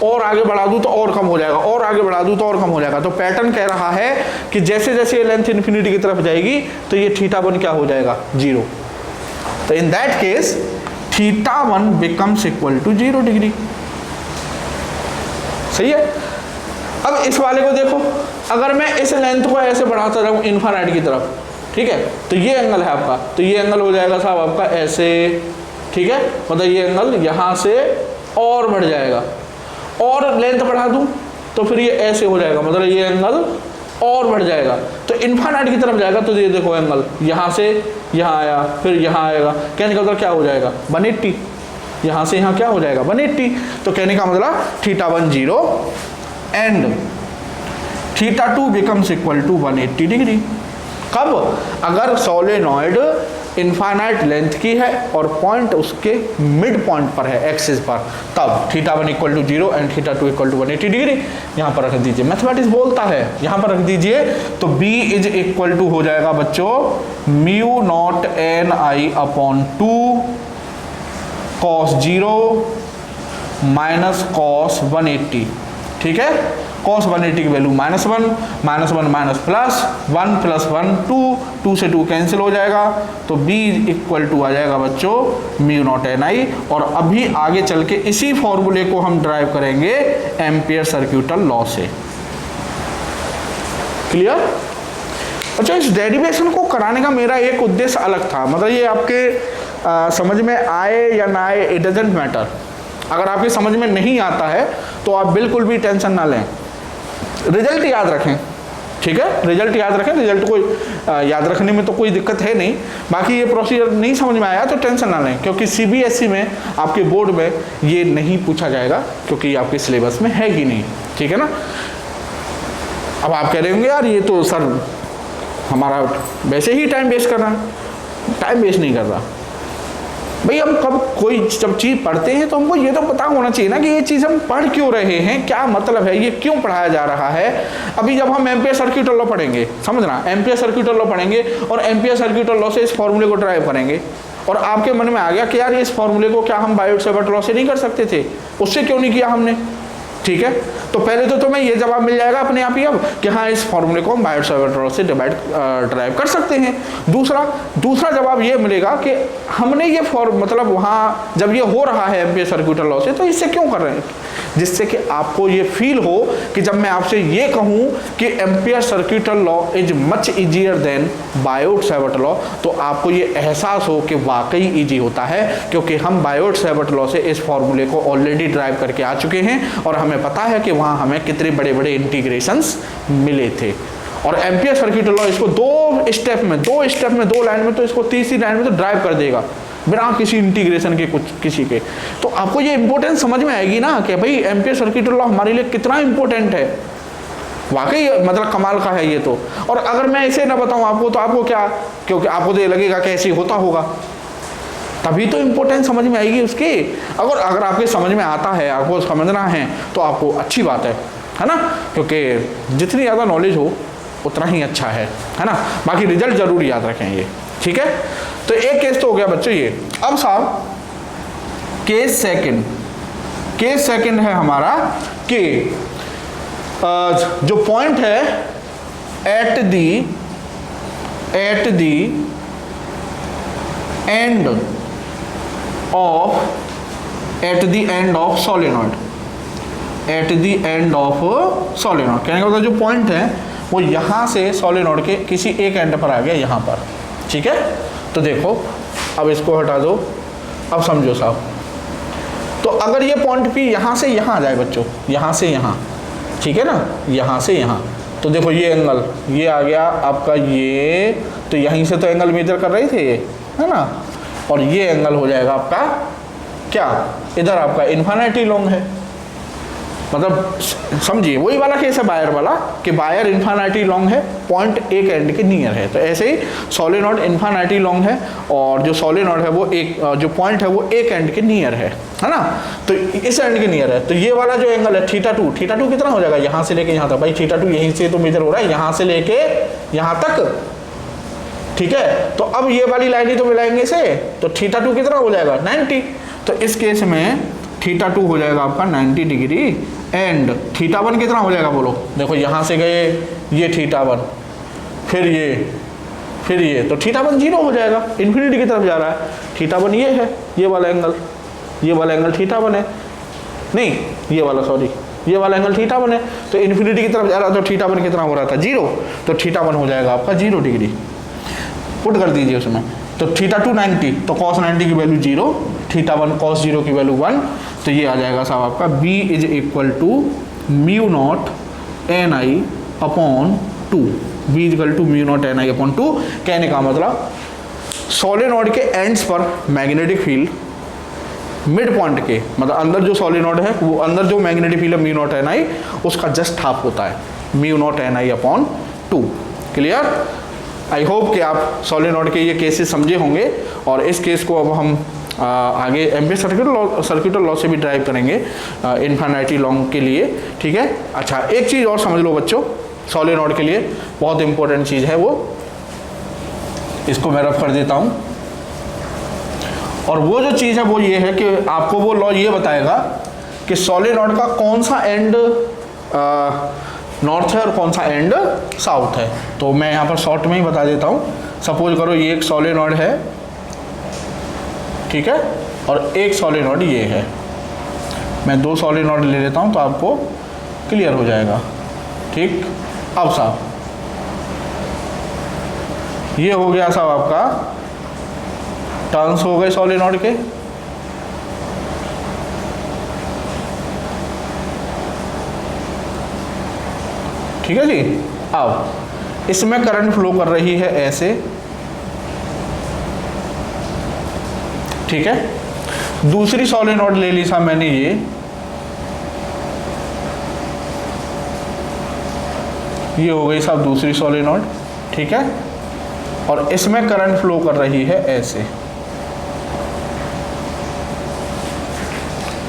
और आगे बढ़ा दूं तो और कम हो जाएगा, और आगे बढ़ा दूं तो और कम हो जाएगा। तो पैटर्न कह रहा है कि जैसे जैसे ये लेंथ इन्फिनिटी की तरफ जाएगी तो ये θ1 क्या हो जाएगा, 0। तो in that case θ1 becomes equal to 0 degree. सही है। अब इस वाले को देखो, अगर मैं इस लेंथ को ऐसे बढ़ाता रहूं इनफाइनाइट की तरफ, ठीक है, तो ये एंगल है आपका, तो ये एंगल हो जाएगा साहब आपका ऐसे, ठीक है, मतलब ये एंगल यहाँ से और बढ़ जाएगा। और लेंथ बढ़ा दूं तो फिर ये ऐसे हो जाएगा, मतलब ये एंगल और बढ़ जाएगा, तो इनफाइनाइट की तरफ जाएगा। तो ये देखो एंगल यहाँ से यहाँ आया, फिर यहाँ आएगा, कहने का मतलब क्या हो जाएगा 180, यहाँ से यहाँ क्या हो जाएगा 180। तो कहने का मतलब θ1 0 and θ2 becomes equal to 180 degree. कब? अगर सोलेनॉइड इनफाइनाइट लेंथ की है और पॉइंट उसके मिड पॉइंट पर है एक्सिस पर, तब θ1 equal to 0 and θ2 equal to 180 degree. यहाँ पर रख दीजिए, मैथमेटिक्स बोलता है, यहाँ पर रख दीजिए। तो b इज इक्वल टू हो जाएगा बच्चों mu naught ni upon 2 cos 0 minus cos 180, ठीक है। cos 180 की वैल्यू -1, -1 माइनस प्लस 1 प्लस 1 2, 2 से 2 कैंसिल हो जाएगा। तो b इक्वल टू आ जाएगा बच्चों म्यू नॉट ni। और अभी आगे चल के इसी फॉर्मूले को हम ड्राइव करेंगे एम्पियर सर्क्यूटल लॉ से। क्लियर? अच्छा, इस डेरिवेशन को कराने का मेरा एक उद्देश्य अलग था, मतलब ये आपके समझ में आए या ना आए इट डजंट मैटर, अगर आपकी समझ में नहीं आता है तो आप बिल्कुल भी टेंशन ना लें, रिजल्ट याद रखें, ठीक है, रिजल्ट याद रखें, रिजल्ट को याद रखने में तो कोई दिक्कत है नहीं। बाकी ये प्रोसीजर नहीं समझ में आया तो टेंशन ना लें, क्योंकि सीबीएसई में आपके बोर्ड में ये नहीं पूछा जाएगा, क्योंकि आपके सिलेबस में है ही नहीं, ठीक है ना। अब आप कह रहे होंगे यार ये तो सर हमारा वैसे ही टाइम वेस्ट कर रहा है। टाइम वेस्ट नहीं कर रहा भाई, हम कब कोई जब चीज़ पढ़ते हैं तो हमको ये तो पता होना चाहिए ना कि ये चीज़ हम पढ़ क्यों रहे हैं, क्या मतलब है, ये क्यों पढ़ाया जा रहा है। अभी जब हम एम्पियर सर्किट लॉ पढ़ेंगे, समझना, एम्पियर सर्किट लॉ पढ़ेंगे और एम्पियर सर्किट लॉ से इस फॉर्मूले को ड्राइव करेंगे, और आपके मन में आ गया कि यार इस फॉर्मूले को क्या हम बायोट-सावर्ट लॉ से नहीं कर सकते थे, उससे क्यों नहीं किया हमने, ठीक है। तो पहले तो तुम्हें ये जवाब मिल जाएगा अपने आप ही अब कि हाँ इस फॉर्मूले को हम बायोट-सावर्ट लॉ से ड्राइव कर सकते हैं। दूसरा जवाब ये मिलेगा कि हमने ये मतलब वहाँ जब ये हो रहा है एम्पियर सर्किट लॉ से तो इससे क्यों कर रहे हैं, जिससे कि आपको ये फील हो कि जब मैं आपसे ये कहूँ कि ampere circuit law is much easier than Biot-Savart law, तो आपको ये एहसास हो कि वाकई ईजी होता है, क्योंकि हम बायोट-सावर्ट लॉ से इस फॉर्मूले को ऑलरेडी ड्राइव करके आ चुके हैं और हमें पता है कि वहाँ हमें कितने बड़े बड़े इंटीग्रेशंस मिले थे। और एम्पियर सर्किट लॉ इसको दो स्टेप में, दो लाइन में, तो इसको तीसरी लाइन में तो ड्राइव कर देगा बिना किसी इंटीग्रेशन के, कुछ किसी के। तो आपको ये इंपॉर्टेंस समझ में आएगी ना कि भाई एम्पियर सर्किट लॉ हमारे लिए कितना इंपॉर्टेंट है, वाकई मतलब कमाल का है ये तो। और अगर मैं इसे ना बताऊं आपको तो आपको क्या, क्योंकि आपको तो ये लगेगा कि ऐसे होता होगा, तभी तो इम्पोर्टेंस समझ में आएगी उसकी। अगर आपके समझ में आता है, आपको समझना है तो आपको अच्छी बात है ना, क्योंकि जितनी ज़्यादा नॉलेज हो उतना ही अच्छा है ना। बाकी रिजल्ट जरूर याद रखें ये, ठीक है। तो एक केस तो हो गया बच्चों ये। अब साहब केस सेकंड है हमारा कि जो पॉइंट है at the end of solenoid, कहने का मतलब जो पॉइंट है वो यहाँ से सोलेनॉइड के किसी एक एंड पर आ गया यहाँ पर, ठीक है। तो देखो अब इसको हटा दो, अब समझो साहब। तो अगर ये पॉइंट पी यहाँ से यहाँ आ जाए बच्चों, यहाँ से यहाँ, ठीक है ना, यहाँ से यहाँ, तो देखो ये एंगल ये आ गया आपका ये, तो यहीं से तो एंगल मेजर कर रहे थे ये, है ना, और ये एंगल हो जाएगा आपका क्या, इधर आपका इन्फिनिटी लॉन्ग है। मतलब समझिए वही वाला केस है बायर वाला कि बायर इन्फिनिटी लॉन्ग है, पॉइंट एक एंड के नियर है। तो ऐसे ही सोलेनॉइड इन्फिनिटी लॉन्ग है और जो सोलेनॉइड है वो एक, जो पॉइंट है वो एक एंड के नियर है ना, तो इस एंड के नियर है। तो ये वाला जो एंगल है थीटा टू कितना हो जाएगा, यहाँ से लेके यहाँ तक, भाई थीटा टू यहीं से तो मेजर हो रहा है, यहाँ से लेके यहाँ तक, ठीक है। तो अब ये वाली लाइन ही तो मिलाएंगे इसे, तो थीटा टू कितना हो जाएगा 90। तो इस केस में थीटा टू हो जाएगा आपका 90 डिग्री एंड थीटा वन कितना हो जाएगा बोलो, देखो यहाँ से गए ये थीटा वन, फिर ये, तो थीटा वन 0 हो जाएगा, इन्फिनिटी की तरफ जा रहा है। थीटा वन ये है, ये वाला एंगल थीटा वन है, नहीं ये वाला एंगल थीटा वन है, तो इन्फिनिटी की तरफ जा रहा है, तो थीटा वन कितना हो रहा था 0, तो थीटा वन हो जाएगा आपका 0 डिग्री, पुट कर दीजिए उसमें। तो थीटा टू 90, तो कॉस 90 की वैल्यू 0, थीटा वन कॉस 0 की वैल्यू 1, तो ये आ जाएगा साहब आपका b is equal to mu naught N I upon 2, b is equal to mu naught N I upon 2। कहने का मतलब सोलेनॉइड के एंड्स पर मैग्नेटिक फील्ड मिड पॉइंट के, मतलब अंदर जो सोलेनॉइड है वो अंदर जो मैग्नेटिक फील्ड है म्यू नॉट एन आई उसका जस्ट हाफ होता है, mu naught N I upon 2। Clear? I hope कि आप सोलेनॉइड के ये केसेस समझे होंगे और इस केस को अब हम आगे एम्पियर सर्किट लॉ से भी ड्राइव करेंगे इन्फिनिटी लॉन्ग के लिए, ठीक है। अच्छा एक चीज़ और समझ लो बच्चों, सोलेनॉइड के लिए बहुत इंपॉर्टेंट चीज़ है वो, इसको मैं रफ कर देता हूँ। और वो जो चीज़ है वो ये है कि आपको वो लॉ ये बताएगा कि सोलेनॉइड का कौन सा एंड नॉर्थ है और कौन सा एंड साउथ है। तो मैं यहाँ पर शॉर्ट में ही बता देता हूँ। सपोज करो ये एक सोलेनॉइड है, ठीक है, और एक सोलेनॉइड ये है। मैं 2 सोलेनॉइड ले लेता हूँ तो आपको क्लियर हो जाएगा, ठीक। अब साहब ये हो गया साहब आपका टर्न्स हो गए सोलेनॉइड के, ठीक है जी। अब इसमें करंट फ्लो कर रही है ऐसे, ठीक है। दूसरी सोलेनोइड ले ली साहब मैंने ये हो गई साहब दूसरी सोलेनोइड, ठीक है। और इसमें करंट फ्लो कर रही है ऐसे,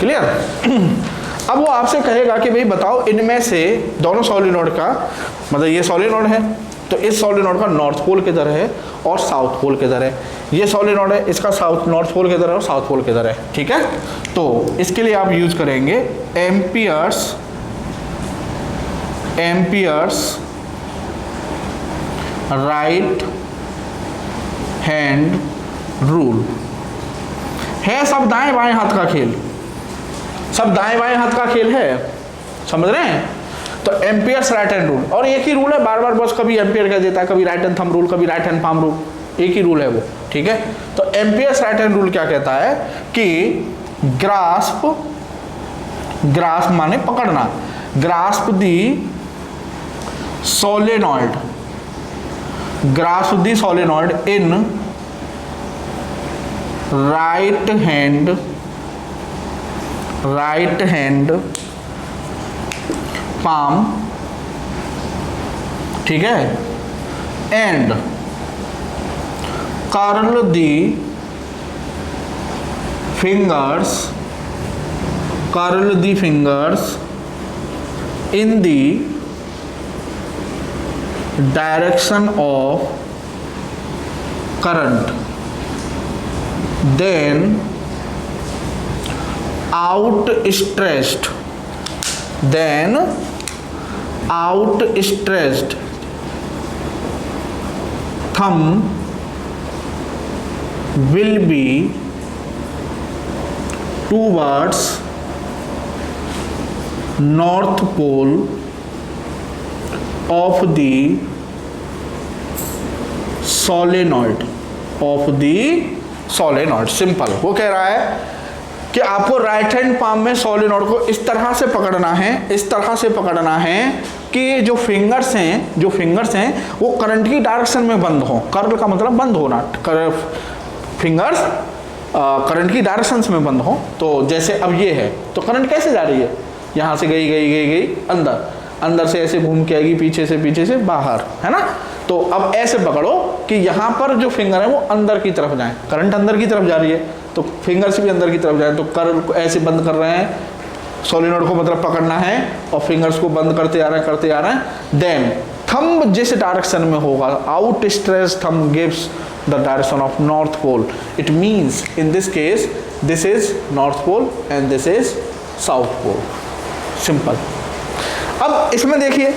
क्लियर। अब वो आपसे कहेगा कि भाई बताओ इनमें से दोनों सोलेनोइड का, मतलब ये सोलेनोइड है तो इस सोलेनोइड का नॉर्थ पोल किधर है और साउथ पोल किधर है। ये सोलेनोइड है, इसका साउथ नॉर्थ पोल किधर है और साउथ पोल किधर है, ठीक है। तो इसके लिए आप यूज करेंगे एम्पियर्स राइट हैंड रूल। है सब दाएं बाएं हाथ का खेल, सब दाएं बाएं हाथ का खेल है, समझ रहे हैं। तो एम्पियर्स राइट हैंड रूल, और एक ही रूल है, बार बार बस कभी एम्पियर कह देता है, कभी राइट हैंड थंब रूल, कभी राइट हैंड पाम रूल, एक ही रूल है वो, ठीक है। तो एम्पियर्स राइट हैंड रूल क्या कहता है कि ग्रास्प माने पकड़ना, grasp the solenoid in right hand palm, ठीक है, and curl the fingers in the direction of current, then outstretched thumb will be towards north pole of the solenoid, simple. वो कह रहा है कि आपको राइट हैंड पाम में solenoid को इस तरह से पकड़ना है कि जो फिंगर्स हैं वो करंट की डायरेक्शन में बंद हो। कर्ल का मतलब बंद होना, फिंगर्स करंट की डायरेक्शन में बंद हो। तो जैसे अब ये है तो करंट कैसे जा रही है, यहाँ से गई अंदर से ऐसे घूम के आएगी, पीछे से बाहर, है ना। तो अब ऐसे पकड़ो कि यहाँ पर जो फिंगर है वो अंदर की तरफ जाए, करंट अंदर की तरफ जा रही है तो फिंगर्स भी अंदर की तरफ जाए। तो कर्ल को ऐसे बंद कर रहे हैं, सोलेनोइड को मतलब पकड़ना है और फिंगर्स को बंद करते आ रहे हैं। देन थंब जिस डायरेक्शन में होगा, out stretch thumb gives the direction of north pole. It means in this case this is north pole and this is south pole, simple. अब इसमें देखिए,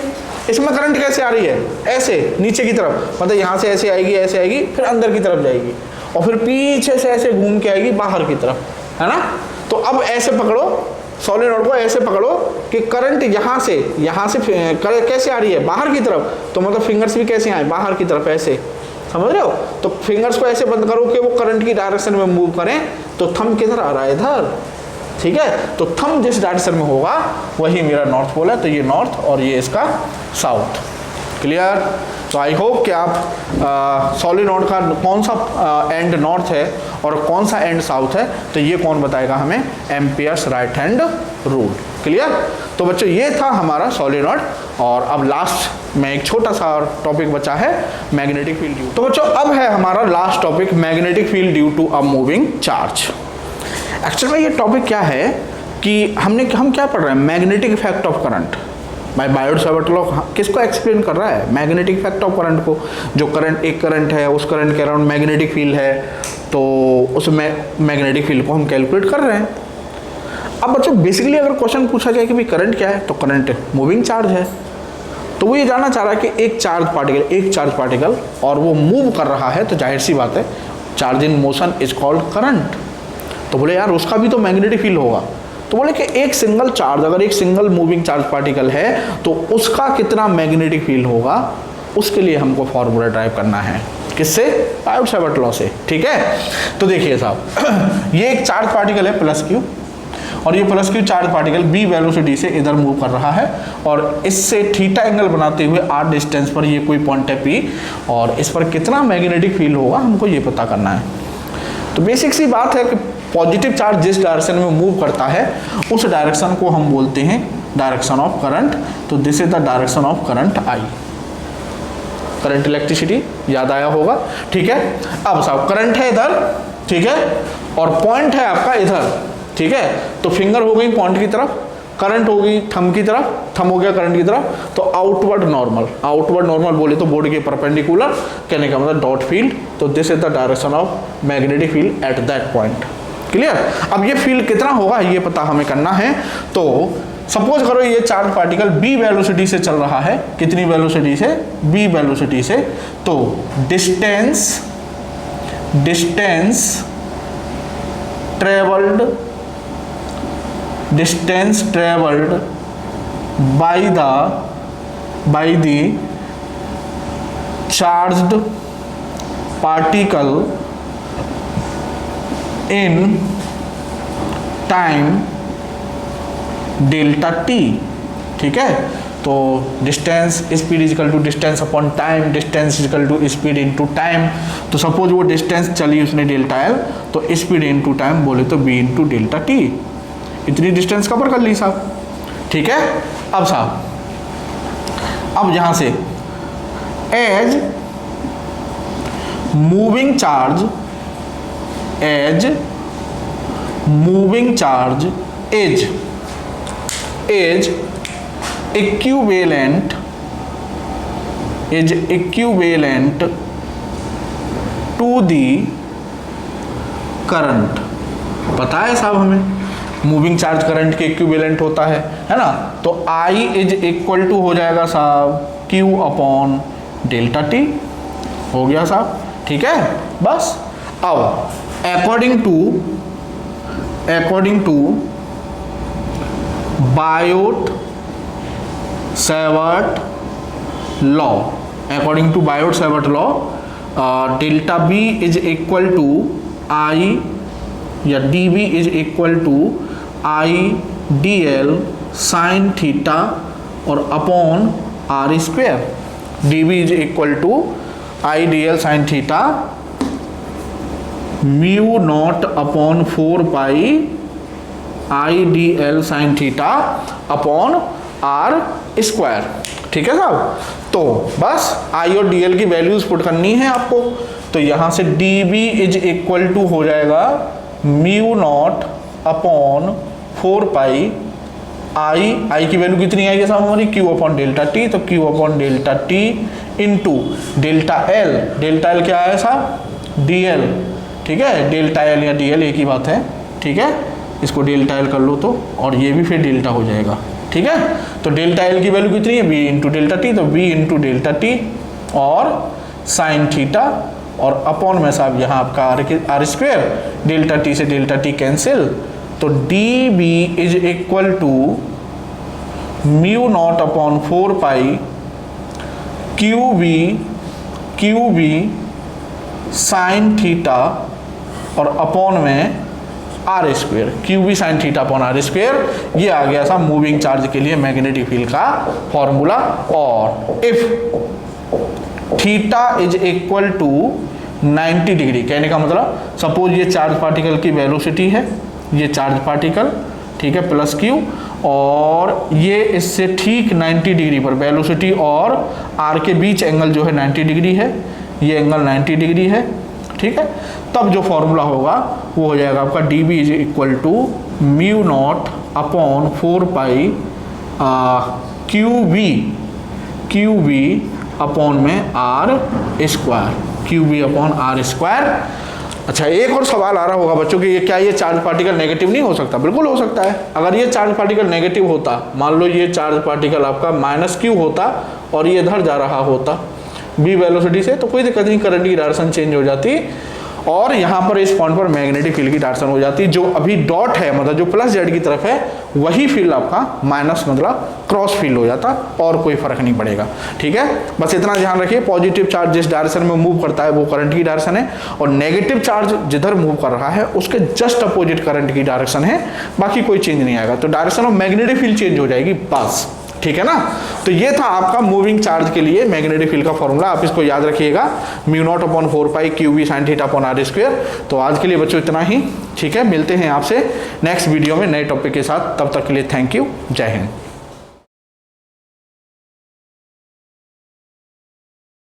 इसमें करंट कैसे आ रही है, ऐसे नीचे की तरफ, मतलब यहाँ से ऐसे आएगी फिर अंदर की तरफ जाएगी और फिर पीछे से ऐसे घूम के आएगी बाहर की तरफ, है ना। तो अब ऐसे पकड़ो सोलेनोइड को, ऐसे पकड़ो कि करंट यहाँ से कैसे आ रही है, बाहर की तरफ। तो मतलब फिंगर्स भी कैसे आए, बाहर की तरफ, ऐसे, समझ रहे हो। तो फिंगर्स को ऐसे बंद करो कि वो करंट की डायरेक्शन में मूव करें। तो थंब किधर आ रहा है, इधर, ठीक है। तो थंब जिस डायरेक्शन में होगा वही मेरा नॉर्थ पोल है, तो ये नॉर्थ और ये इसका साउथ, क्लियर। तो आई होप कि आप सोलेनोइड का कौन सा एंड नॉर्थ है और कौन सा एंड साउथ है, तो ये कौन बताएगा हमें, amperes right hand rule, clear. तो बच्चों ये था हमारा सोलेनोइड। और अब लास्ट में एक छोटा सा टॉपिक बचा है, मैग्नेटिक फील्ड ड्यू। तो बच्चों अब है हमारा last topic, magnetic field due to a moving charge. Actual में ये टॉपिक क्या है कि हम क्या पढ़ रहे हैं, magnetic effect of current by Biot-Savart law. किसको एक्सप्लेन कर रहा है, मैग्नेटिक इफेक्ट ऑफ करंट को। जो करंट, एक करंट है, उस करंट के अराउंड मैग्नेटिक फील्ड है, तो उस मैग्नेटिक फील्ड को हम कैलकुलेट कर रहे हैं। अब बच्चों बेसिकली अगर क्वेश्चन पूछा जाए कि भाई करंट क्या है, तो करंट मूविंग चार्ज है। तो वो ये जानना चाह रहा है कि एक चार्ज पार्टिकल और वो मूव कर रहा है, तो जाहिर सी बात है charge in motion is called current. तो बोले यार उसका भी तो मैग्नेटिक फील्ड होगा। तो बोले कि एक सिंगल चार्ज, अगर एक सिंगल मूविंग चार्ज पार्टिकल है तो उसका कितना मैग्नेटिक फील्ड होगा, उसके लिए हमको फॉर्मूला ड्राइव करना है। किससे, बायोट-सावर्ट लॉ से, ठीक है। तो देखिए साहब ये एक चार्ज पार्टिकल है प्लस क्यू, और ये plus Q charge particle B velocity से इधर मूव कर रहा है और इससे थीटा एंगल बनाते हुए आर डिस्टेंस पर ये कोई पॉइंट है पी, और इस पर कितना मैग्नेटिक फील्ड होगा हमको ये पता करना है। तो बेसिक सी बात है कि पॉजिटिव चार्ज जिस डायरेक्शन में मूव करता है उस डायरेक्शन को हम बोलते हैं डायरेक्शन ऑफ करंट। तो this is the direction of current I, current electricity याद आया होगा, ठीक है। अब साहब करंट है इधर, ठीक है, और पॉइंट है आपका इधर, ठीक है। तो फिंगर हो गई पॉइंट की तरफ, करंट हो गई थंब की तरफ, थंब हो गया करंट की तरफ। तो आउटवर्ड नॉर्मल बोले तो बोर्ड के परपेंडिकुलर, कहने का मतलब डॉट फील्ड। तो this is the direction of magnetic field at that point. Clear. अब ये फील्ड कितना होगा ये पता हमें करना है। तो सपोज करो ये चार्ज पार्टिकल बी वेलोसिटी से चल रहा है, कितनी वेलोसिटी से, बी वेलोसिटी से। तो distance travelled by the charged particle in time delta T, ठीक है। तो distance speed is equal to distance upon time, distance is equal to speed into time. तो सपोज वो डिस्टेंस चली उसने डेल्टा एल, तो स्पीड इनटू टाइम बोले तो बी इनटू डेल्टा टी, इतनी डिस्टेंस कवर कर ली साहब, ठीक है। अब साहब अब यहां से as moving charge is equivalent to the current। पता है साहब हमें मूविंग चार्ज करंट के इक्विवेलेंट होता है ना। तो I इज इक्वल टू हो जाएगा साहब Q अपॉन डेल्टा टी, हो गया साहब, ठीक है। बस अब according to Biot Savart law, delta B is equal to I या D B is equal to I D L sine theta और upon R square. D B is equal to I D L sine theta mu naught upon 4 pi I D L sine theta upon R square, ठीक है साहब। तो बस I और D L की values put करनी है आपको। तो यहां से D B is equal to हो जाएगा mu naught upon 4 pi I की वैल्यू कितनी आई है साहब हमारी, क्यू अपॉन डेल्टा टी। तो Q upon delta T into delta L क्या है साहब, डी एल, ठीक है। डेल्टा एल या डी एल एक ही बात है, ठीक है। इसको डेल्टा एल कर लो तो, और ये भी फिर डेल्टा हो जाएगा, ठीक है। तो डेल्टा एल की वैल्यू कितनी है, बी इंटू डेल्टा टी। तो बी इंटू डेल्टा टी और साइन थीटा और अपॉन में साहब यहाँ आपका आर स्क्वेयर, डेल्टा टी से डेल्टा टी कैंसिल। तो D B is equal to mu naught upon 4 pi Q B sine theta और अपॉन में R square, Q B sine theta upon R square. ये आ गया था मूविंग चार्ज के लिए मैग्नेटिक फील्ड का फॉर्मूला। और if theta is equal to 90 degree, कहने का मतलब सपोज ये चार्ज पार्टिकल की वेलोसिटी है, ये चार्ज पार्टिकल, ठीक है, प्लस क्यू, और ये इससे ठीक 90 डिग्री पर वेलोसिटी और आर के बीच एंगल जो है 90 डिग्री है, ये एंगल 90 डिग्री है, ठीक है। तब जो फॉर्मूला होगा वो हो जाएगा आपका D B is equal to mu naught upon 4 pi Q B upon में R square, Q B upon R square. अच्छा, एक और सवाल आ रहा होगा बच्चों कि ये क्या ये चार्ज पार्टिकल नेगेटिव नहीं हो सकता? बिल्कुल हो सकता है। अगर ये चार्ज पार्टिकल नेगेटिव होता, मान लो ये चार्ज पार्टिकल आपका माइनस क्यू होता और ये इधर जा रहा होता बी वेलोसिटी से, तो कोई दिक्कत नहीं, करंट की डायरेक्शन चेंज हो जाती और यहाँ पर इस पॉइंट पर मैग्नेटिक फील्ड की डायरेक्शन हो जाती है, जो अभी डॉट है मतलब जो प्लस जेड की तरफ है वही फील्ड आपका माइनस मतलब क्रॉस फील्ड हो जाता, और कोई फर्क नहीं पड़ेगा। ठीक है, बस इतना ध्यान रखिए, पॉजिटिव चार्ज जिस डायरेक्शन में मूव करता है वो करंट की डायरेक्शन है, और नेगेटिव चार्ज जिधर मूव कर रहा है उसके जस्ट अपोजिट करंट की डायरेक्शन है, बाकी कोई चेंज नहीं आएगा। तो direction of magnetic field change हो जाएगी बस। ठीक है ना, तो ये था आपका मूविंग चार्ज के लिए मैग्नेटिक फील्ड का फॉर्मूला, आप इसको याद रखिएगा, μ0/4 क्यूबी साइन θ/r²। तो आज के लिए बच्चों इतना ही। ठीक है, मिलते हैं आपसे नेक्स्ट वीडियो में नए टॉपिक के साथ, तब तक के लिए थैंक यू, जय हिंद।